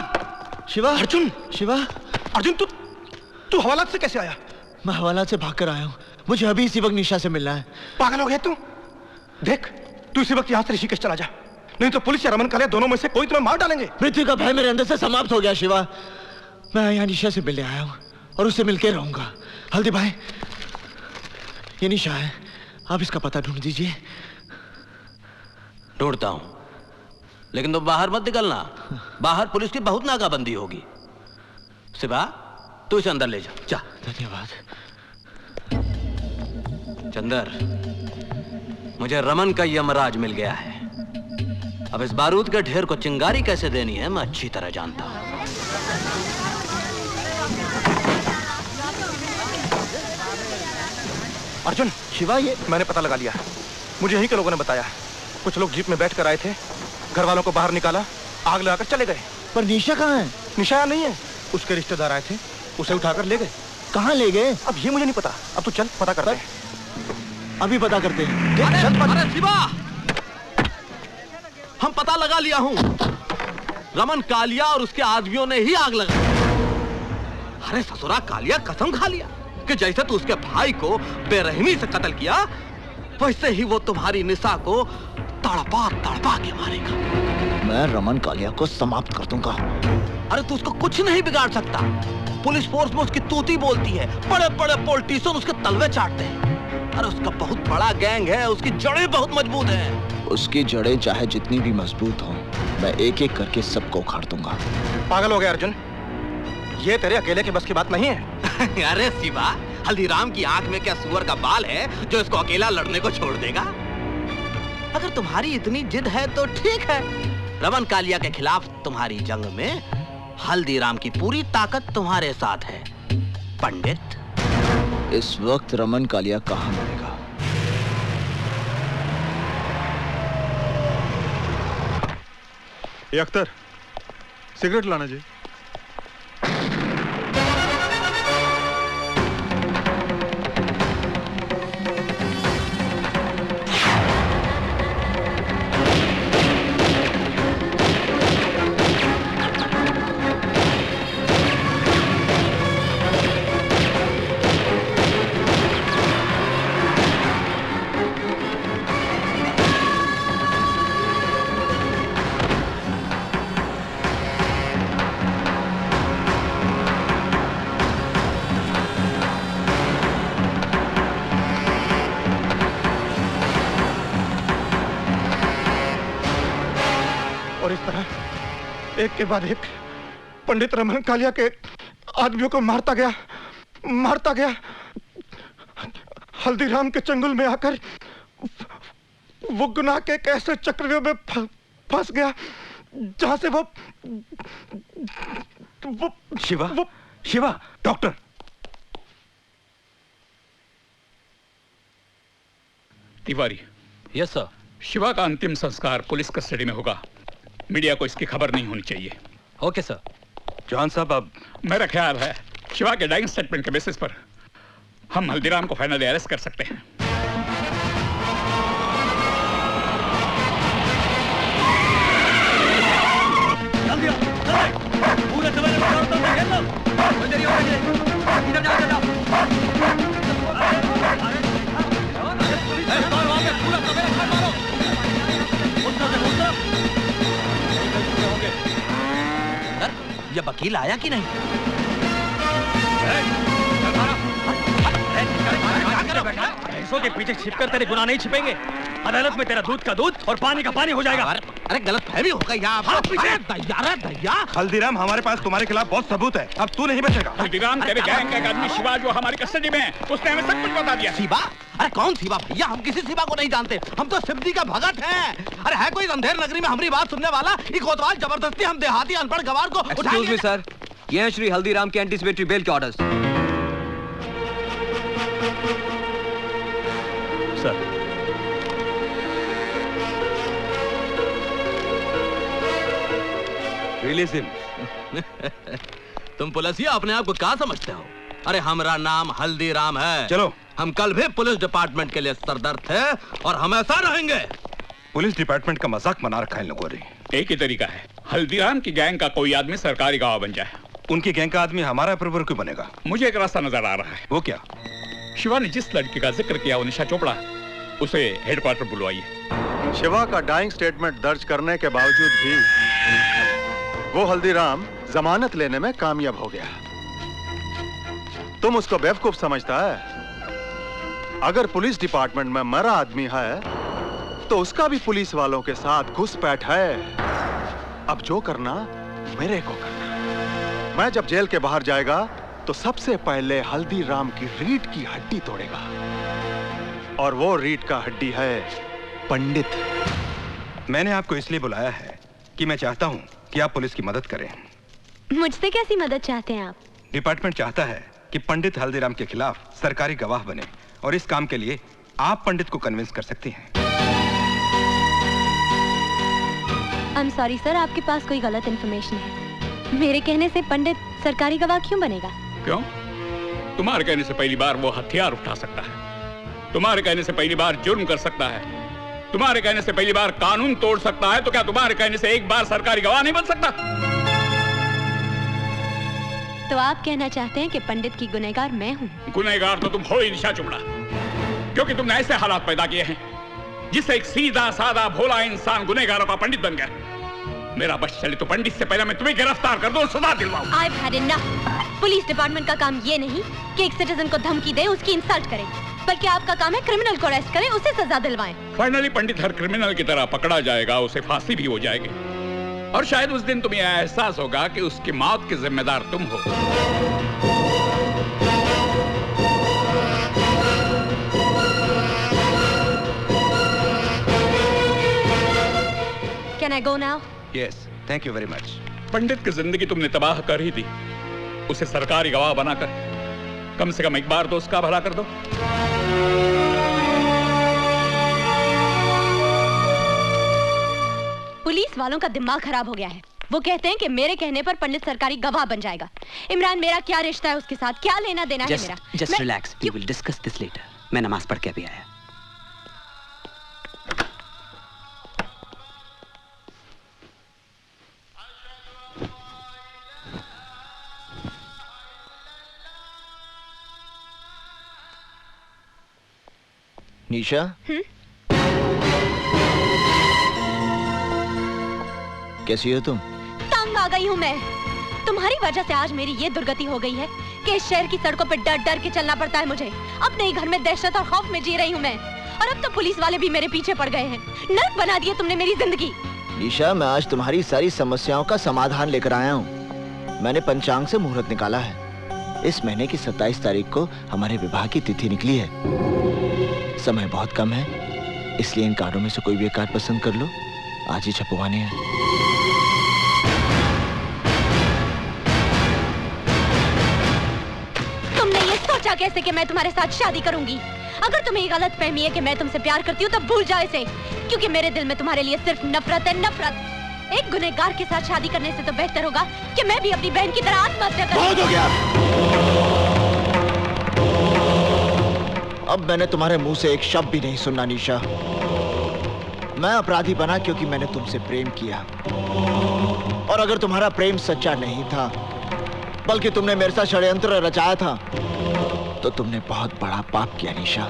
शिवा, अर्जुन, शिवा, अर्जुन तू हवालात से कैसे आया? मैं हवालात से भाग कर आया हूँ। मुझे अभी इसी वक्त निशा से मिलना है। पागल हो गया तू? देख, तू इसी वक्त यहाँ से ऋषिकेश चला जा, नहीं तो पुलिस या रमन कालिया दोनों में से कोई तुम्हें मार डालेंगे। मृत्यु का भय मेरे अंदर से समाप्त हो गया शिवा। मैं यहाँ निशा से मिलने आया हूँ और उससे मिलकर रहूंगा। हल्दी भाई, ये निशा है, आप इसका पता ढूंढ दीजिए। ढूंढता हूं, लेकिन तुम बाहर मत निकलना। बाहर पुलिस की बहुत नाकाबंदी होगी। शिवा, तू इसे अंदर ले जा। धन्यवाद। चंदर, मुझे रमन का यमराज मिल गया है। अब इस बारूद के ढेर को चिंगारी कैसे देनी है मैं अच्छी तरह जानता हूं। अर्जुन, शिवा, ये मैंने पता लगा लिया। मुझे यहीं के लोगों ने बताया। कुछ लोग जीप में बैठ कर आए थे, घर वालों को बाहर निकाला, आग लगाकर चले गए। पर निशा कहाँ है? निशा यहाँ नहीं है। उसके रिश्तेदार आए थे, उसे उठाकर ले गए। कहाँ ले गए? अब ये मुझे नहीं पता। अब तू चल, पता करते हैं। अभी पता करते हैं। अरे शिवा, हम पता लगा लिया हूं। रमन कालिया और उसके आदमियों ने ही आग लगाई। अरे ससुरा कालिया, कसम खा लिया कि जैसे तू उसके भाई को बेरहमी से कत्ल किया, वैसे ही वो तुम्हारी निशा को तड़पा तड़पा के मारेगा। मैं रमन कालिया को समाप्त कर दूंगा। अरे तू उसको कुछ नहीं बिगाड़ सकता। पुलिस फोर्स में उसकी तूती बोलती है, बड़े बड़े पॉलिटिशियन उसके तलवे चाटते हैं। अरे उसका बहुत बड़ा गैंग है, उसकी जड़ें बहुत मजबूत हैं। उसकी जड़ें चाहे जितनी भी मजबूत हों, मैं एक एक करके सबको उखाड़ दूंगा। पागल हो गया अर्जुन, ये तेरे अकेले के बस की बात नहीं है। अरे शिवा, हल्दीराम की आंख में क्या सुअर का बाल है जो इसको अकेला लड़ने को छोड़ देगा? अगर तुम्हारी इतनी जिद है तो ठीक है। रमन कालिया के खिलाफ तुम्हारी जंग में हल्दीराम की पूरी ताकत तुम्हारे साथ है। पंडित, इस वक्त रमन कालिया कहाँ मरेगा? ये अख्तर, सिगरेट लाना जी। और इस तरह एक के बाद एक पंडित रमन कालिया के आदमियों को मारता गया। हल्दीराम के चंगुल में आकर वो गुनाह के एक ऐसे चक्रव्यूह में फंस गया जहां से वो Shiva, doctor. Tiwari. Yes sir. Shiva का अंतिम संस्कार पुलिस कस्टडी में होगा। मीडिया को इसकी खबर नहीं होनी चाहिए। Okay sir. जॉन साहब, अब मेरा ख्याल है शिवा के डाइंग स्टेटमेंट के बेसिस पर हम हल्दीराम को फाइनली अरेस्ट कर सकते हैं। पूरे जमाने में चारों तरफ घेर लो। इधर जाओ, इधर जाओ। ये वकील आया कि नहीं? पैसों के पीछे छिपकर तेरे गुनाह नहीं छिपेंगे। अदालत में तेरा दूध का दूध और पानी का पानी हो जाएगा। अरे गलत फहमी हो गई यहाँ। दैया हल्दीराम, हमारे पास तुम्हारे खिलाफ बहुत सबूत है, अब तू नहीं बचेगा। हल्दीराम, तेरे गैंग का एक आदमी शिवा जो हमारी कस्टडी में है, उसने हमें सब कुछ बता दिया। शिवा? अरे कौन शिवा भैया? हम किसी शिवा को नहीं जानते, हम तो शिवजी का भगत हैं। अरे है कोई अंधेर नगरी में हमारी बात सुनने वाला? ये कोतवाल जबरदस्ती हम देहाती अनपढ़ गवार को एक्सक्यूज मी सर, ये है श्री हल्दीराम के एंटीसिपेटरी बेल के ऑर्डर्स। Sir, release him. तुम पुलिसिया अपने आप को क्या समझते हो? अरे हमारा नाम हल्दीराम है। चलो, हम कल भी पुलिस डिपार्टमेंट के लिए सरदर्द थे और हमेशा रहेंगे। पुलिस डिपार्टमेंट का मजाक बना रखा है इन लोगों ने। एक ही तरीका है, हल्दीराम की गैंग का कोई आदमी सरकारी गवाह बन जाए। उनकी गैंग का आदमी हमारा अप्रूवर क्यों बनेगा? मुझे एक रास्ता नजर आ रहा है। वो क्या? शिवा ने जिस लड़की का जिक्र किया, वो निशा चोपड़ा, उसे हेडक्वार्टर बुलवाइए। शिवा का डाइंग स्टेटमेंट दर्ज करने के बावजूद भी वो हल्दीराम जमानत लेने में कामयाब हो गया। तुम उसको बेवकूफ समझता है? अगर पुलिस डिपार्टमेंट में मरा आदमी है तो उसका भी पुलिस वालों के साथ घुसपैठ है। अब जो करना मेरे को करना। मैं जब जेल के बाहर जाएगा तो सबसे पहले हल्दीराम की रीढ़ की हड्डी तोड़ेगा, और वो रीढ़ का हड्डी है पंडित। मैंने आपको इसलिए बुलाया है कि मैं चाहता हूं कि आप पुलिस की मदद करें। मुझसे कैसी मदद चाहते हैं आप? डिपार्टमेंट चाहता है कि पंडित हल्दीराम के खिलाफ सरकारी गवाह बने, और इस काम के लिए आप पंडित को कन्विंस कर सकती हैं। आई एम सॉरी सर, आपके पास कोई गलत इन्फॉर्मेशन है। मेरे कहने से पंडित सरकारी गवाह क्यों बनेगा? क्यों? तुम्हारे कहने से पहली बार वो हथियार उठा सकता है, तुम्हारे कहने से पहली बार जुर्म कर सकता है, तुम्हारे कहने से पहली बार कानून तोड़ सकता है, तो क्या तुम्हारे कहने से एक बार सरकारी गवाह नहीं बन सकता? तो आप कहना चाहते हैं कि पंडित की गुनहगार मैं हूँ? गुनहगार तो तुम हो ही निशा चोपड़ा, क्योंकि तुमने ऐसे हालात पैदा किए हैं जिससे एक सीधा साधा भोला इंसान गुनहगारों का पंडित बन गया। मेरा बस चले तो पंडित से पहले मैं तुम्हें गिरफ्तार कर दूं और सजा दिलवाऊं। I've had enough। Police department का काम ये नहीं कि एक सिटीजन को धमकी दे, उसकी इंसल्ट करे, बल्कि आपका काम है क्रिमिनल को अरेस्ट करें, उसे सजा दिलवाएं। फाइनली पंडित हर क्रिमिनल की तरह पकड़ा जाएगा, उसे फांसी भी हो जाएगी, और शायद उस दिन तुम्हें एहसास होगा कि उसकी मौत के जिम्मेदार तुम हो। Can I go now? Yes, thank you very much. पंडित की जिंदगी तुमने तबाह कर ही दी, उसे सरकारी गवाह बनाकर कम से कम एक बार तो उसका भला कर दो। पुलिस वालों का दिमाग खराब हो गया है। वो कहते हैं कि मेरे कहने पर पंडित सरकारी गवाह बन जाएगा। इमरान, मेरा क्या रिश्ता है उसके साथ? क्या लेना देना है मेरा? Just relax, we will discuss this later. मैं नमाज पढ़ के अभी आया। निशा, कैसी हो तुम? तंग आ गई हूँ मैं। तुम्हारी वजह से आज मेरी ये दुर्गति हो गई है कि इस शहर की सड़कों पर डर डर के चलना पड़ता है मुझे। अपने ही घर में दहशत और खौफ में जी रही हूँ मैं, और अब तो पुलिस वाले भी मेरे पीछे पड़ गए हैं। नर्क बना दिया तुमने मेरी जिंदगी। निशा, मैं आज तुम्हारी सारी समस्याओं का समाधान लेकर आया हूँ। मैंने पंचांग से मुहूर्त निकाला है। इस महीने की 27 तारीख को हमारे विवाह की तिथि निकली है। समय बहुत कम है, इसलिए इन कार्डों में से कोई भी एक कार्ड पसंद कर लो। आज ही छपवाने हैं। तुमने ये सोचा कैसे कि मैं तुम्हारे साथ शादी करूंगी? अगर तुम्हें ये गलत फहमी है कि मैं तुमसे प्यार करती हूँ, तब भूल जाओ इसे, क्योंकि मेरे दिल में तुम्हारे लिए सिर्फ नफरत है, नफरत। एक गुनहगार के साथ शादी करने से तो बेहतर होगा कि मैं भी अपनी बहन की तरह आत्महत्या करूं। बहुत हो गया। अब मैंने तुम्हारे मुंह से एक शब्द भी नहीं सुनना निशा। मैं अपराधी बना क्योंकि मैंने तुमसे प्रेम किया, और अगर तुम्हारा प्रेम सच्चा नहीं था बल्कि तुमने मेरे साथ षड्यंत्र रचाया था, तो तुमने बहुत बड़ा पाप किया निशा।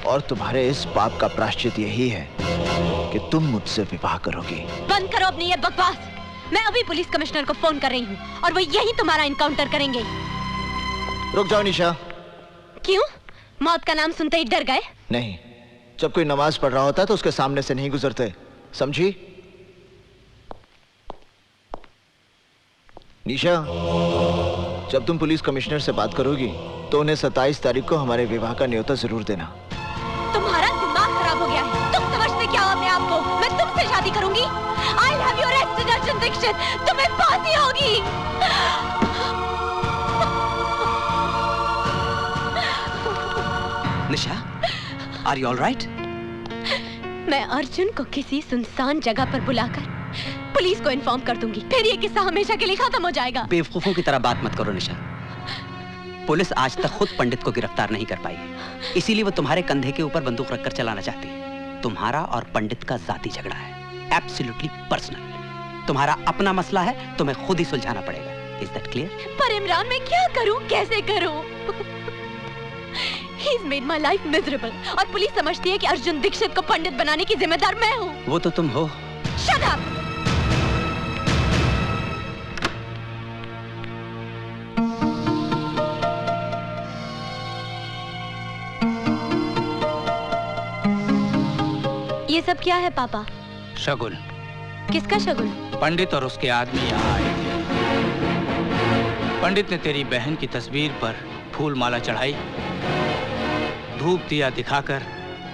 और तुम्हारे इस पाप का प्रायश्चित यही है कि तुम मुझसे विवाह करोगी। बंद करो अपनी ये बकवास। मैं अभी पुलिस कमिश्नर को फोन कर रही हूँ और वो यही तुम्हारा इनकाउंटर करेंगे। रुक जाओ निशा। क्यों? मौत का नाम सुनते ही डर गए? नहीं, जब कोई नमाज पढ़ रहा होता है तो उसके सामने से नहीं गुजरते, समझी? निशा, जब तुम पुलिस कमिश्नर से बात करोगी तो उन्हें 27 तारीख को हमारे विवाह का न्योता जरूर देना। तुम्हारा दिमाग खराब हो गया है। तुम समझते क्या हो अपने आप को? मैं तुमसे शादी करूंगी। I'll have you arrested, Arjun Dixit. तुम्हें फांसी होगी। निशा, are you all right? मैं अर्जुन को किसी सुनसान जगह पर बुलाकर पुलिस को इन्फॉर्म कर दूंगी। फिर ये किस्सा हमेशा के लिए खत्म हो जाएगा। बेवकूफों की तरह बात मत करो निशा। पुलिस आज तक खुद पंडित को गिरफ्तार नहीं कर पाई, इसीलिए वो तुम्हारे कंधे के ऊपर बंदूक रखकर चलाना चाहती है। तुम्हारा और पंडित का जाती झगड़ा है, एब्सोल्युटली पर्सनल। तुम्हारा अपना मसला है, तुम्हें खुद ही सुलझाना पड़ेगा। Is that clear? पर इमरान, मैं क्या करूं, कैसे करूं? He's made my life miserable और पुलिस समझती है कि अर्जुन दीक्षित को पंडित बनाने की जिम्मेदार मैं हूँ। वो तो तुम हो। Shut up! ये सब क्या है पापा? शगुन। किसका शगुन? पंडित और उसके आदमी यहाँ आए थे। पंडित ने तेरी बहन की तस्वीर पर फूल माला चढ़ाई, धूप दिया दिखाकर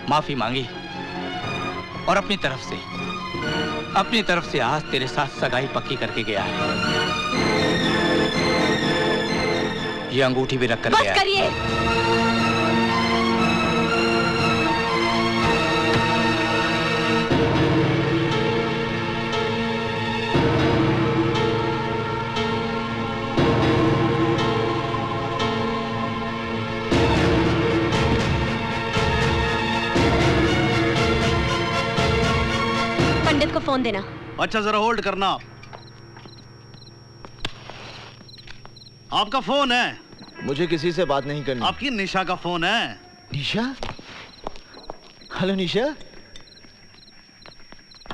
माफी मांगी और अपनी तरफ से आज तेरे साथ सगाई पक्की करके गया है। ये अंगूठी भी रख कर गया है। बस करिए। पंडित को फोन देना। अच्छा, जरा होल्ड करना। आपका फोन है? मुझे किसी से बात नहीं करनी। आपकी निशा का फोन है। निशा? हेलो निशा।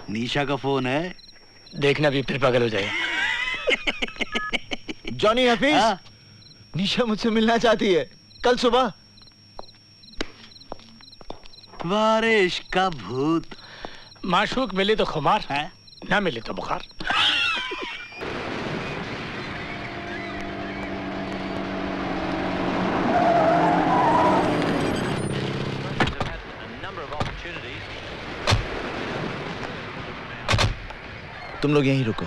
निशा का फोन है। देखना भी फिर पागल हो जाए। जॉनी हफीज, निशा मुझसे मिलना चाहती है कल सुबह। बारिश का भूत। माशूक मिले तो खुमार है, ना मिले तो बुखार। तुम लोग यहीं रुको।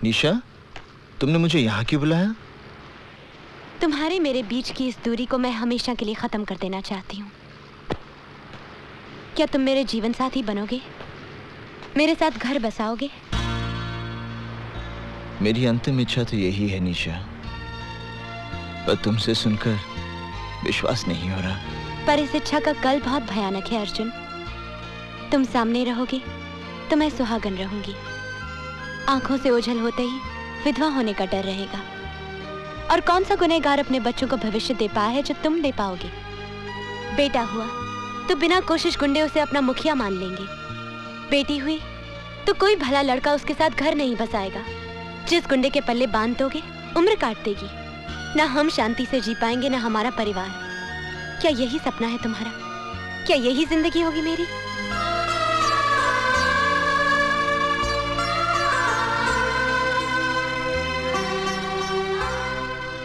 निशा, तुमने मुझे यहाँ क्यों बुलाया? तुम्हारे मेरे बीच की इस दूरी को मैं हमेशा के लिए खत्म कर देना चाहती हूँ। क्या तुम मेरे जीवन साथी बनोगे? मेरे साथ घर बसाओगे? मेरी अंतिम इच्छा तो यही है निशा, पर तुमसे सुनकर विश्वास नहीं हो रहा। पर इस इच्छा का कल बहुत भयानक है अर्जुन। तुम सामने रहोगे तो मैं सुहागन रहूंगी। आंखों से ओझल होते ही विधवा होने का डर रहेगा। और कौन सा गुनहगार अपने बच्चों को भविष्य दे पाया है जो तुम दे पाओगे? बेटा हुआ तो बिना कोशिश गुंडे उसे अपना मुखिया मान लेंगे। बेटी हुई तो कोई भला लड़का उसके साथ घर नहीं बसाएगा। जिस गुंडे के पल्ले बांध दोगे उम्र काट देगी। ना हम शांति से जी पाएंगे ना हमारा परिवार। क्या यही सपना है तुम्हारा? क्या यही जिंदगी होगी मेरी?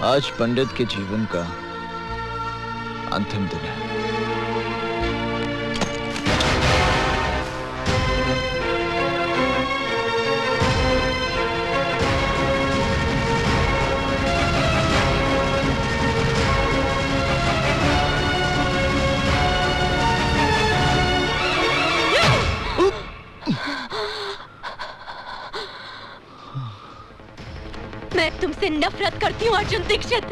आज पंडित के जीवन का अंतिम दिन है। मैं तुमसे नफरत करती हूँ अर्जुन दीक्षित,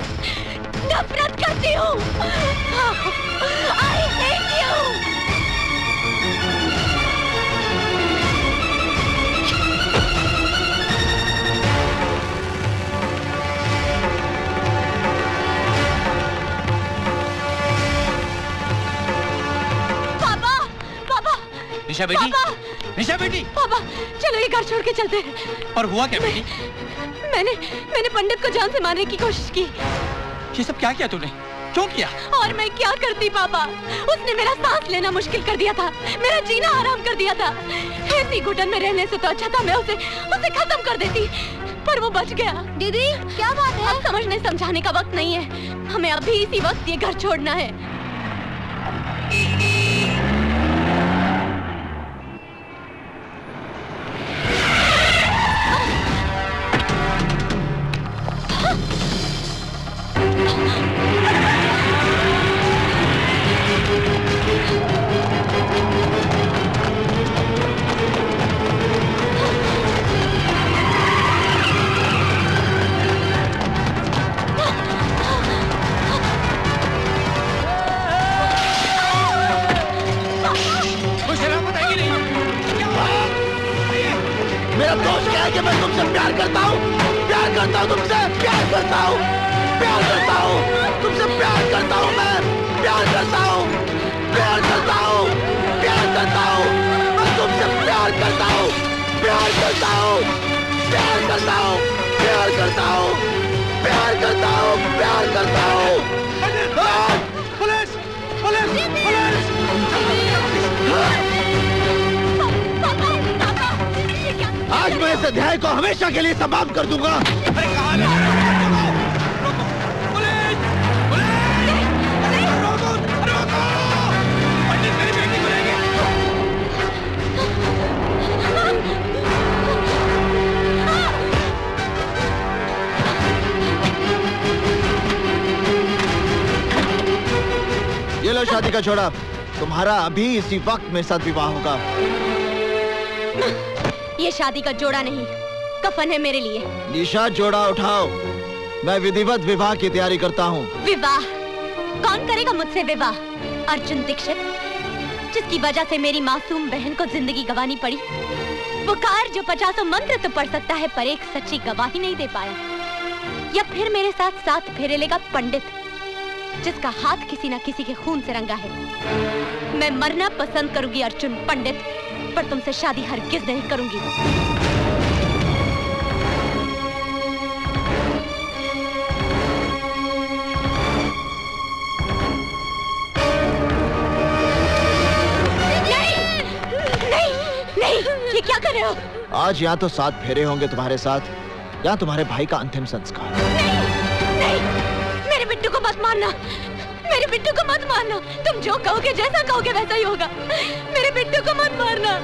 नफरत करती हूँ। I hate you। निशा बेटी, निशा बेटी। पापा चलो ये घर छोड़ के चलते हैं। और हुआ क्या बेटी? मैंने पंडित को जान से मारने की कोशिश की। ये सब क्या किया तूने? क्यों किया? और मैं क्या करती पापा, उसने मेरा सांस लेना मुश्किल कर दिया था, मेरा जीना हराम कर दिया था। ऐसी घुटन में रहने से तो अच्छा था मैं उसे खत्म कर देती, पर वो बच गया। दीदी क्या बात है? अब समझने समझाने का वक्त नहीं है, हमें अभी इसी वक्त ये घर छोड़ना है। मेरा दोष क्या है कि मैं तुमसे प्यार करता हूँ तुमसे प्यार करता हूँ, तुमसे प्यार करता हूँ, मैं प्यार करता हूँ, मैं तुमसे प्यार करता हूँ, प्यार करता हूँ। Police police police! आज मैं इस अध्याय को हमेशा के लिए समाप्त कर दूंगा। अरे कहाँ ले जा रहे हो? पुलिस! रोको! पंडित मेरी बेटी को लेंगे। ये लो शादी का जोड़ा, तुम्हारा अभी इसी वक्त मेरे साथ विवाह होगा। ये शादी का जोड़ा नहीं, कफन है मेरे लिए। निशा जोड़ा उठाओ, मैं विधिवत विवाह की तैयारी करता हूँ। विवाह? कौन करेगा मुझसे विवाह? अर्जुन दीक्षित, जिसकी वजह से मेरी मासूम बहन को जिंदगी गंवानी पड़ी। वो कार जो 50 मंत्र तो पढ़ सकता है पर एक सच्ची गवाही नहीं दे पाया। या फिर मेरे साथ 7 फेरे लेगा पंडित, जिसका हाथ किसी न किसी के खून से रंगा है। मैं मरना पसंद करूंगी अर्जुन पंडित, पर तुमसे शादी हरगिज नहीं करूंगी। नहीं, ये क्या कर रहे हो? आज या तो 7 फेरे होंगे तुम्हारे साथ, या तुम्हारे भाई का अंतिम संस्कार। नहीं, मेरे बिट्टू को मत मारना, मेरे बिट्टू को मत मारना। तुम जो कहोगे, जैसा कहोगे वैसा ही होगा। मेरे बिट्टू को मत मारना,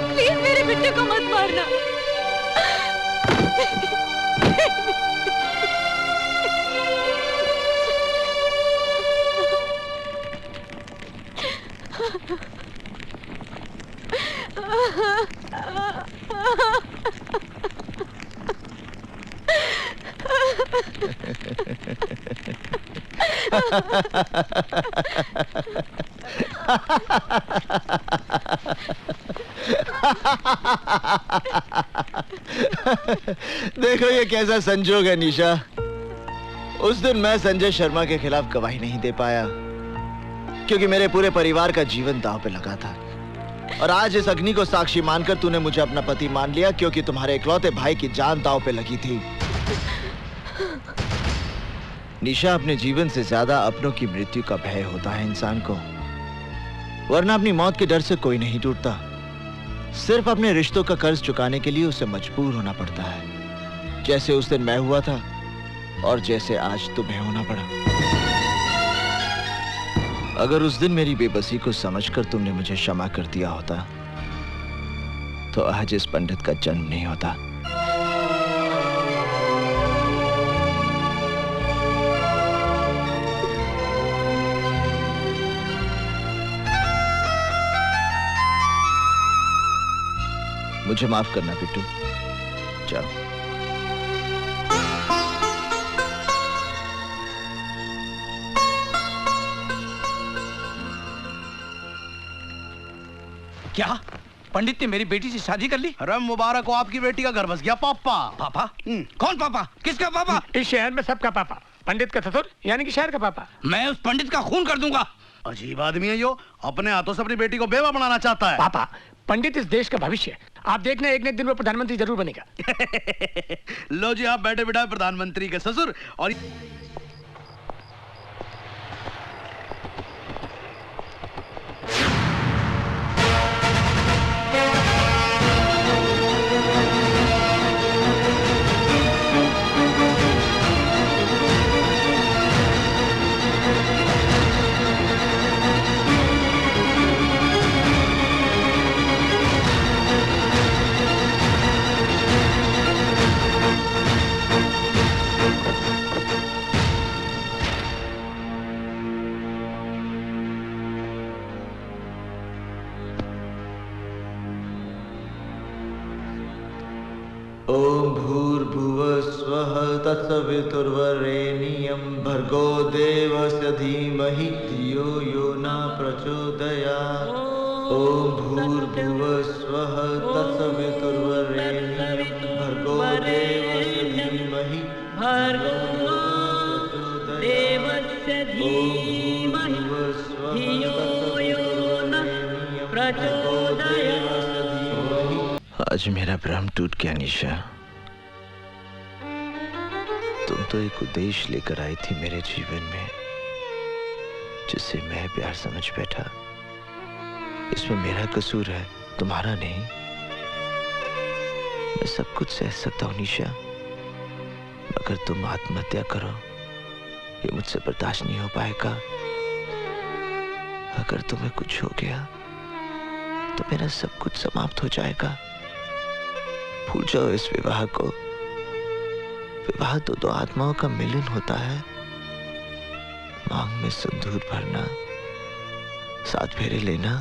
प्लीज मेरे बिट्टू को मत मारना। देखो ये कैसा संजोग है निशा। उस दिन मैं संजय शर्मा के खिलाफ गवाही नहीं दे पाया क्योंकि मेरे पूरे परिवार का जीवन दांव पे लगा था, और आज इस अग्नि को साक्षी मानकर तूने मुझे अपना पति मान लिया क्योंकि तुम्हारे इकलौते भाई की जान दांव पे लगी थी। निशा, अपने जीवन से ज्यादा अपनों की मृत्यु का भय होता है इंसान को, वरना अपनी मौत के डर से कोई नहीं टूटता। सिर्फ अपने रिश्तों का कर्ज चुकाने के लिए उसे मजबूर होना पड़ता है, जैसे उस दिन मैं हुआ था और जैसे आज तुम्हें होना पड़ा। अगर उस दिन मेरी बेबसी को समझकर तुमने मुझे क्षमा कर दिया होता तो आज इस पंडित का जन्म नहीं होता। मुझे माफ करना बिट्टू, जाओ। क्या पंडित ने मेरी बेटी से शादी कर ली? अरे मुबारक हो, आपकी बेटी का घर बस गया। पापा? पापा? कौन पापा? किसका पापा? इस शहर में सबका पापा, पंडित का ससुर यानी कि शहर का पापा। मैं उस पंडित का खून कर दूंगा। अजीब आदमी है यो, अपने हाथों से अपनी बेटी को बेवा बनाना चाहता है। पापा, पंडित इस देश का भविष्य है। आप देखना एक न एक दिन वो प्रधानमंत्री जरूर बनेगा। लो जी, आप बैठे बिठाए प्रधानमंत्री के ससुर। और ओम भूर्भुवः स्वः तत्सवितुर्वरेण्यं भर्गो देवस्य धीमहि धियो यो न प्रचोदयात्। ओम भूर्भुवः स्वः तत्सवितुर्वरेण्यं भर्गो देवस्य धीमहि आज मेरा भ्रम टूट गया निशा। तुम तो एक उद्देश्य लेकर आई थी मेरे जीवन में, जिससे मैं प्यार समझ बैठा। इसमें मेरा कसूर है, तुम्हारा नहीं। मैं सब कुछ सह सकता हूँ निशा, मगर तुम आत्महत्या करो ये मुझसे बर्दाश्त नहीं हो पाएगा। अगर तुम्हें कुछ हो गया तो मेरा सब कुछ समाप्त हो जाएगा। भूल जाओ इस विवाह को। विवाह तो दो आत्माओं का मिलन होता है। मांग में सिंदूर भरना, 7 फेरे लेना,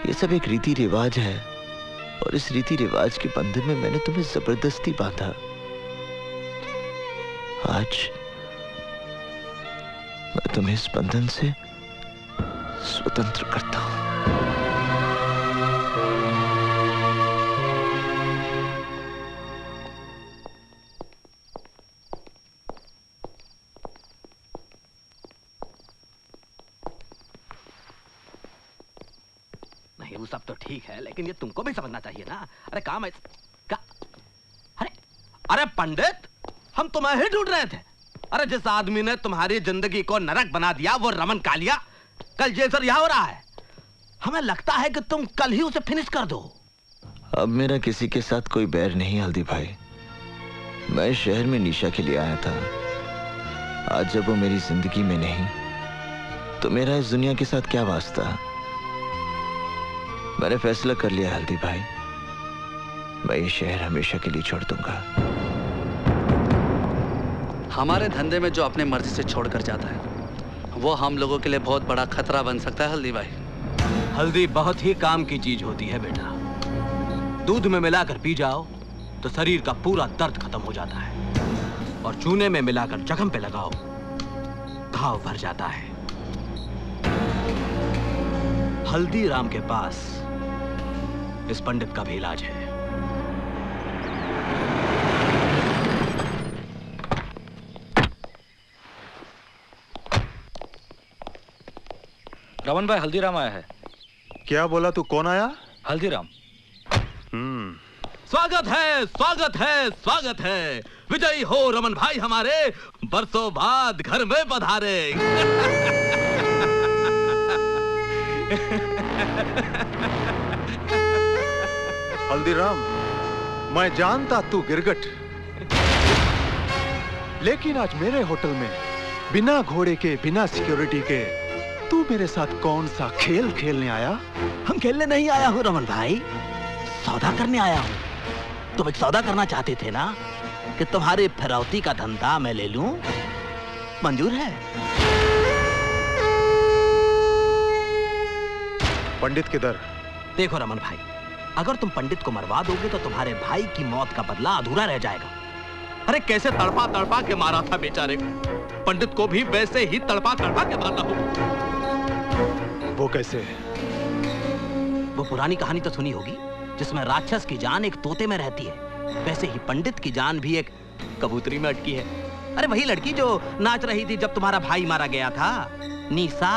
ये सब एक रीति रिवाज है। और इस रीति रिवाज के बंधन में मैंने तुम्हें जबरदस्ती बांधा। आज मैं तुम्हें इस बंधन से स्वतंत्र करता हूं। नहीं, वो सब तो ठीक है, लेकिन ये तुमको भी समझना चाहिए ना। अरे काम है क्या? अरे पंडित, हम तुम्हें ही ढूंढ रहे थे। अरे जिस आदमी ने तुम्हारी जिंदगी को नरक बना दिया, वो रमन कालिया कल जेल से रिहा हो रहा है। हमें लगता है कि तुम कल ही उसे फिनिश कर दो। अब मेरा किसी के साथ कोई बैर नहीं हल्दी भाई। मैं शहर में निशा के लिए आया था। आज जब वो मेरी जिंदगी में नहीं, तो मेरा इस दुनिया के साथ क्या वास्ता। मैंने फैसला कर लिया हल्दी भाई, मैं ये शहर हमेशा के लिए छोड़ दूंगा। हमारे धंधे में जो अपने मर्जी से छोड़कर जाता है, वो हम लोगों के लिए बहुत बड़ा खतरा बन सकता है हल्दी भाई। हल्दी बहुत ही काम की चीज होती है बेटा। दूध में मिलाकर पी जाओ तो शरीर का पूरा दर्द खत्म हो जाता है, और चूने में मिलाकर जख्म पे लगाओ, घाव भर जाता है। हल्दीराम के पास इस पंडित का भी इलाज है। रमन भाई, हल्दीराम आया है। क्या बोला तू? कौन आया? हल्दीराम। स्वागत है, स्वागत है, स्वागत है। विजयी हो रमन भाई हमारे, बरसों बाद घर में पधारे। हल्दीराम, मैं जानता तू गिरगट, लेकिन आज मेरे होटल में बिना घोड़े के, बिना सिक्योरिटी के तू मेरे साथ कौन सा खेल खेलने आया? हम खेलने नहीं आया हूँ रमन भाई, सौदा करने आया हूँ। तुम एक सौदा करना चाहते थे ना, कि तुम्हारी फिरौती का धंधा मैं ले लूं? मंजूर है? पंडित किधर? देखो रमन भाई, अगर तुम पंडित को मरवा दोगे तो तुम्हारे भाई की मौत का बदला अधूरा रह जाएगा। अरे कैसे तड़पा तड़पा के मारा था बेचारे को, पंडित को भी वैसे ही तड़पा तड़पा के मारना होगा। वो कैसे? वो पुरानी कहानी तो सुनी होगी, जिसमें राक्षस की जान एक तोते में रहती है, वैसे ही पंडित की जान भी एक कबूतरी में अटकी है। अरे वही लड़की जो नाच रही थी जब तुम्हारा भाई मारा गया था, निशा।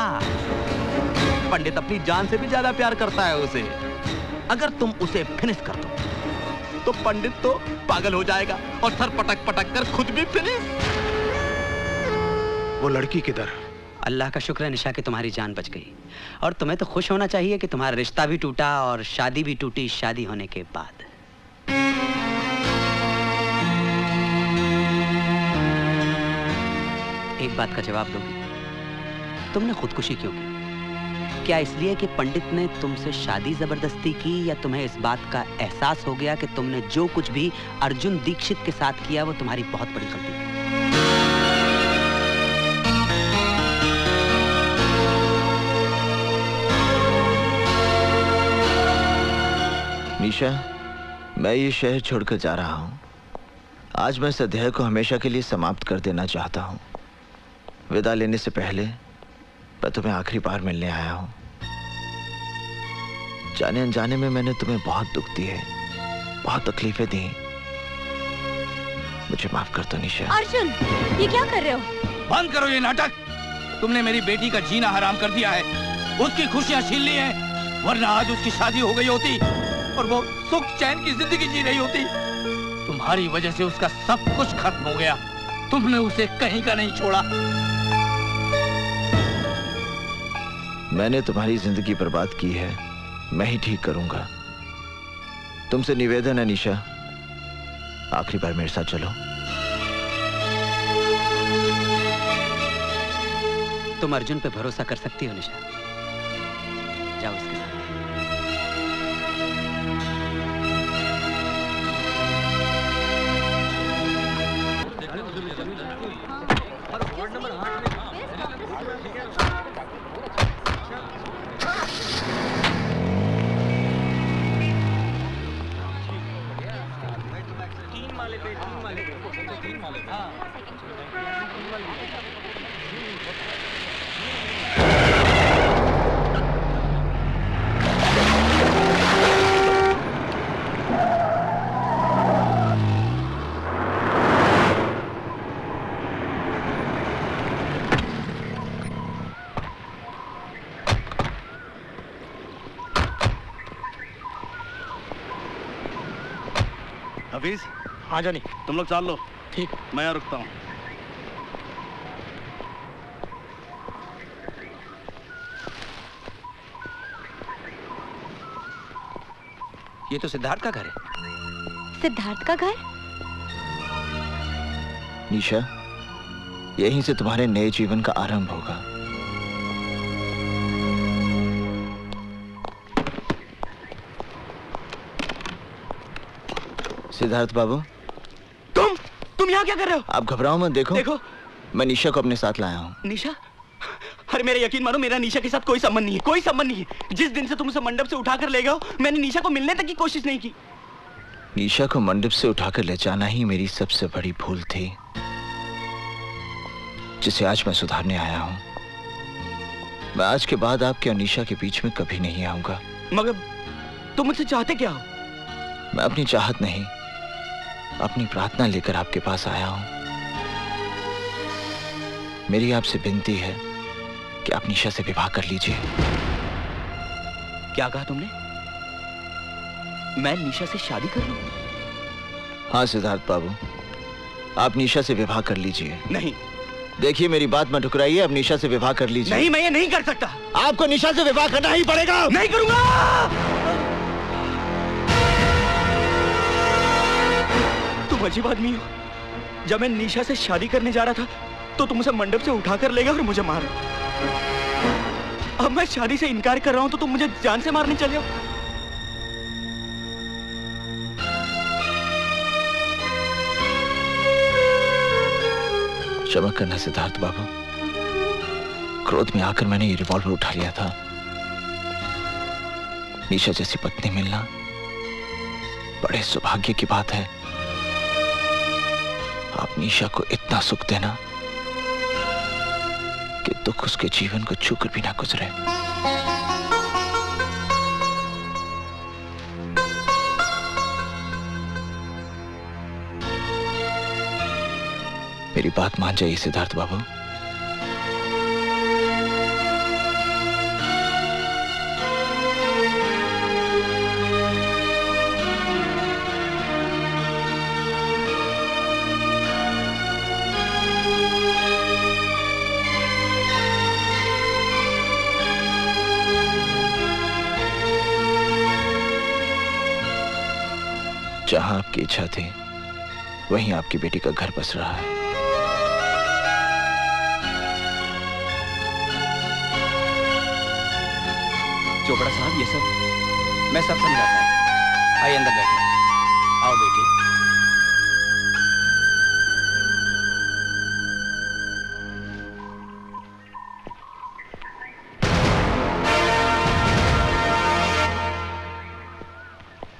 पंडित अपनी जान से भी ज्यादा प्यार करता है उसे। अगर तुम उसे फिनिश कर दो तो पंडित तो पागल हो जाएगा और सर पटक पटक कर खुद भी फिनिश। वो लड़की किधर? अल्लाह का शुक्र है निशा कि तुम्हारी जान बच गई। और तुम्हें तो खुश होना चाहिए कि तुम्हारा रिश्ता भी टूटा और शादी भी टूटी शादी होने के बाद। एक बात का जवाब दोगी? तुमने खुदकुशी क्यों की? क्या इसलिए कि पंडित ने तुमसे शादी जबरदस्ती की, या तुम्हें इस बात का एहसास हो गया कि तुमने जो कुछ भी अर्जुन दीक्षित के साथ किया वो तुम्हारी बहुत बड़ी गलती थी? निशा, मैं ये शहर छोड़कर जा रहा हूँ। आज मैं इस अध्याय को हमेशा के लिए समाप्त कर देना चाहता हूँ। विदा लेने से पहले मैं तुम्हें आखिरी बार मिलने आया हूँ। जाने अनजाने में मैंने तुम्हें बहुत दुख दिए, बहुत तकलीफें दी। मुझे माफ कर दो निशा। अर्जुन, ये क्या कर रहे हो? बंद करो ये नाटक। तुमने मेरी बेटी का जीना हराम कर दिया है, उसकी खुशियां छीन ली हैं, वरना आज उसकी शादी हो गई होती और वो सुख चैन की जिंदगी जी रही होती। तुम्हारी वजह से उसका सब कुछ खत्म हो गया। तुमने उसे कहीं का नहीं छोड़ा। मैंने तुम्हारी जिंदगी बर्बाद की है, मैं ही ठीक करूंगा। तुमसे निवेदन है निशा, आखिरी बार मेरे साथ चलो। तुम अर्जुन पे भरोसा कर सकती हो निशा। जाओ उसके साथ। हफीज, हाँ जानी, तुम लोग चाल लो। ठीक, मैं यहाँ रुकता हूँ। ये तो सिद्धार्थ का घर है। सिद्धार्थ का घर? निशा, यहीं से तुम्हारे नए जीवन का आरंभ होगा। सिद्धार्थ बाबू, तुम यहाँ क्या कर रहे हो? आप घबराओ मत। देखो, मैं निशा को अपने साथ लाया हूँ। निशा? अरे मेरा यकीन मानो, मेरा निशा के साथ कोई संबंध नहीं है, कोई संबंध नहीं है। जिस दिन से तुम उसे मंडप से उठाकर ले गए हो, मैंने निशा को मिलने तक की कोशिश नहीं की। निशा को मंडप से उठाकर ले जाना ही मेरी सबसे बड़ी भूल थी, जिसे आज मैं सुधारने आया हूँ। मैं आज के बाद आपके और निशा के बीच में कभी नहीं आऊंगा। मगर तुम मुझसे चाहते क्या हो? मैं अपनी चाहत नहीं, अपनी प्रार्थना लेकर आपके पास आया हूं। मेरी आपसे विनती है कि आप निशा से विवाह कर लीजिए। क्या कहा तुमने? मैं निशा से शादी कर लूं? हाँ सिद्धार्थ बाबू, आप निशा से विवाह कर लीजिए। नहीं। देखिए मेरी बात मत ठुकराइए, आप निशा से विवाह कर लीजिए। नहीं, मैं ये नहीं कर सकता। आपको निशा से विवाह करना ही पड़ेगा। नहीं करूंगा। तुम अजीब आदमी हो। जब मैं निशा से शादी करने जा रहा था तो तुम उसे मंडप से उठाकर ले गए और मुझे मारा। अब मैं शादी से इनकार कर रहा हूं तो तुम मुझे जान से मारने चले हो। क्षमा करना सिद्धार्थ बाबू, क्रोध में आकर मैंने ये रिवॉल्वर उठा लिया था। निशा जैसी पत्नी मिलना बड़े सौभाग्य की बात है। आप निशा को इतना सुख देना कि दुख उसके जीवन को छूकर भी ना गुजरे। मेरी बात मान जाइए सिद्धार्थ बाबू। जहां आपकी इच्छा थी वहीं आपकी बेटी का घर बस रहा है। चोपड़ा साहब, ये सब मैं सब समझाता हूँ। आइए अंदर बैठिए। आओ बेटी।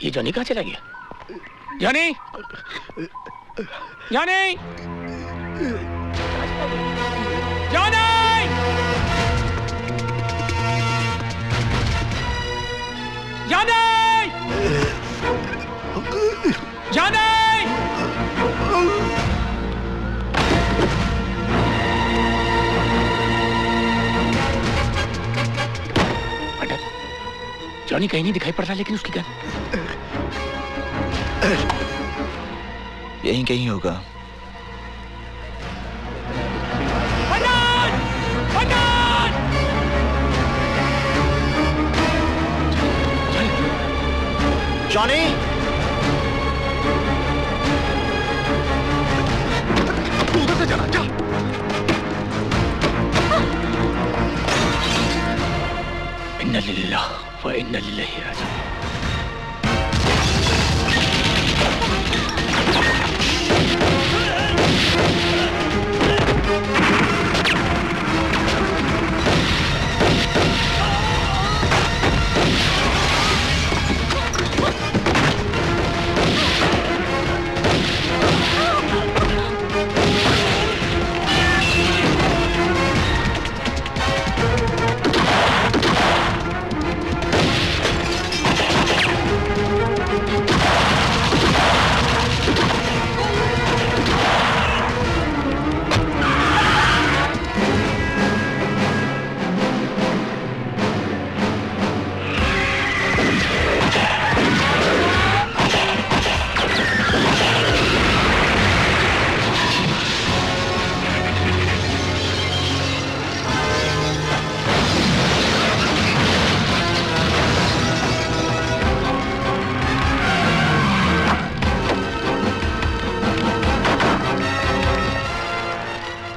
ये जॉनी कहाँ चला गया? Johnny, Johnny, Johnny, Johnny, Johnny. Johnny कहीं नहीं दिखाई पड़ रहा, लेकिन उसकी गन यहीं कहीं होगा। जॉनी, तू उधर से चला जा। इन्ना लिल्लाह व इन्ना इलैहि राजिऊन।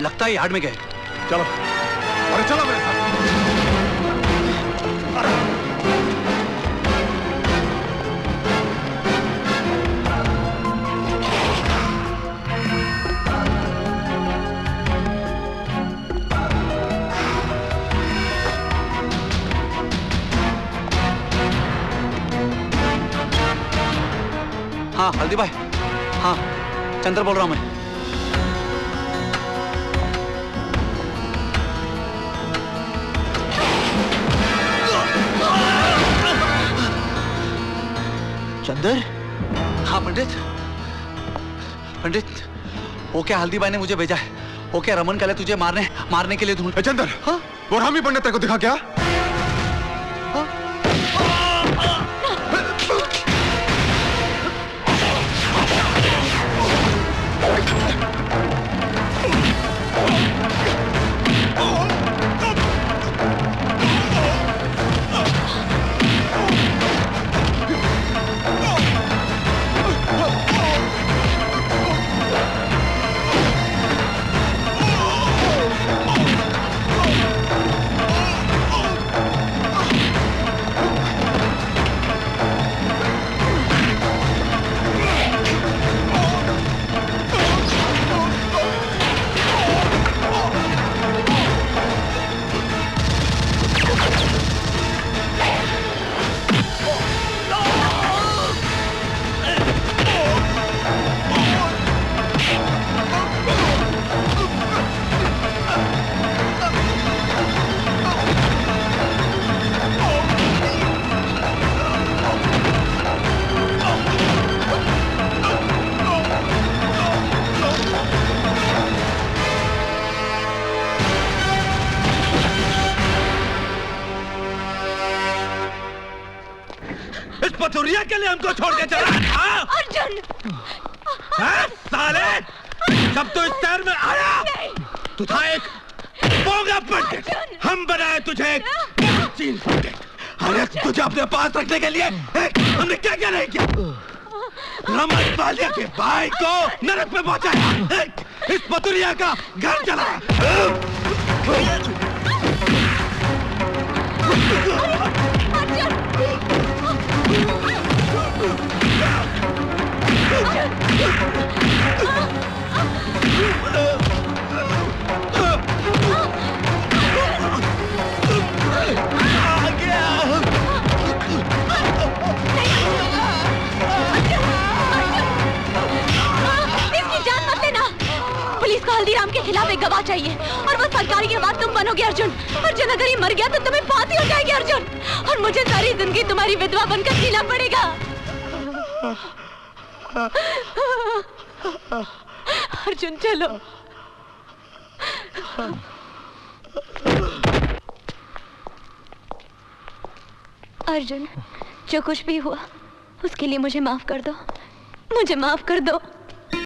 लगता है यार्ड में गए। चलो, अरे चलो मेरे साथ। हाँ हल्दी भाई, हाँ चंद्र बोल रहा हूँ मैं। चंदर? हाँ पंडित, पंडित वो क्या हल्दी भाई ने मुझे भेजा है। वो क्या रमन कालिया तुझे मारने के लिए ढूंढ। चंदर, हाँ? वो रामी पंडित तेरे को दिखा क्या? ये के लिए हमको छोड़ के चला? अर्जुन! साले! जब तू इस शहर में आया तू था एक बोंगा पंडित। हम बनाए तुझे एक चीन पंडित। अरे तुझे अपने पास रखने के लिए हमने क्या क्या नहीं किया। रमन कालिया के भाई को नरक में पहुंचाया, इस पतुरिया का घर जलाया। हल्दीराम के खिलाफ एक गवाह चाहिए और वो सरकारी के बाद तुम बनोगे अर्जुन। अर्जुन अगर ये मर गया तो तुम्हें फांसी हो जाएगी अर्जुन, और मुझे सारी जिंदगी तुम्हारी विधवा बनकर जीना पड़ेगा। अर्जुन चलो। अर्जुन जो कुछ भी हुआ उसके लिए मुझे माफ कर दो, मुझे माफ कर दो।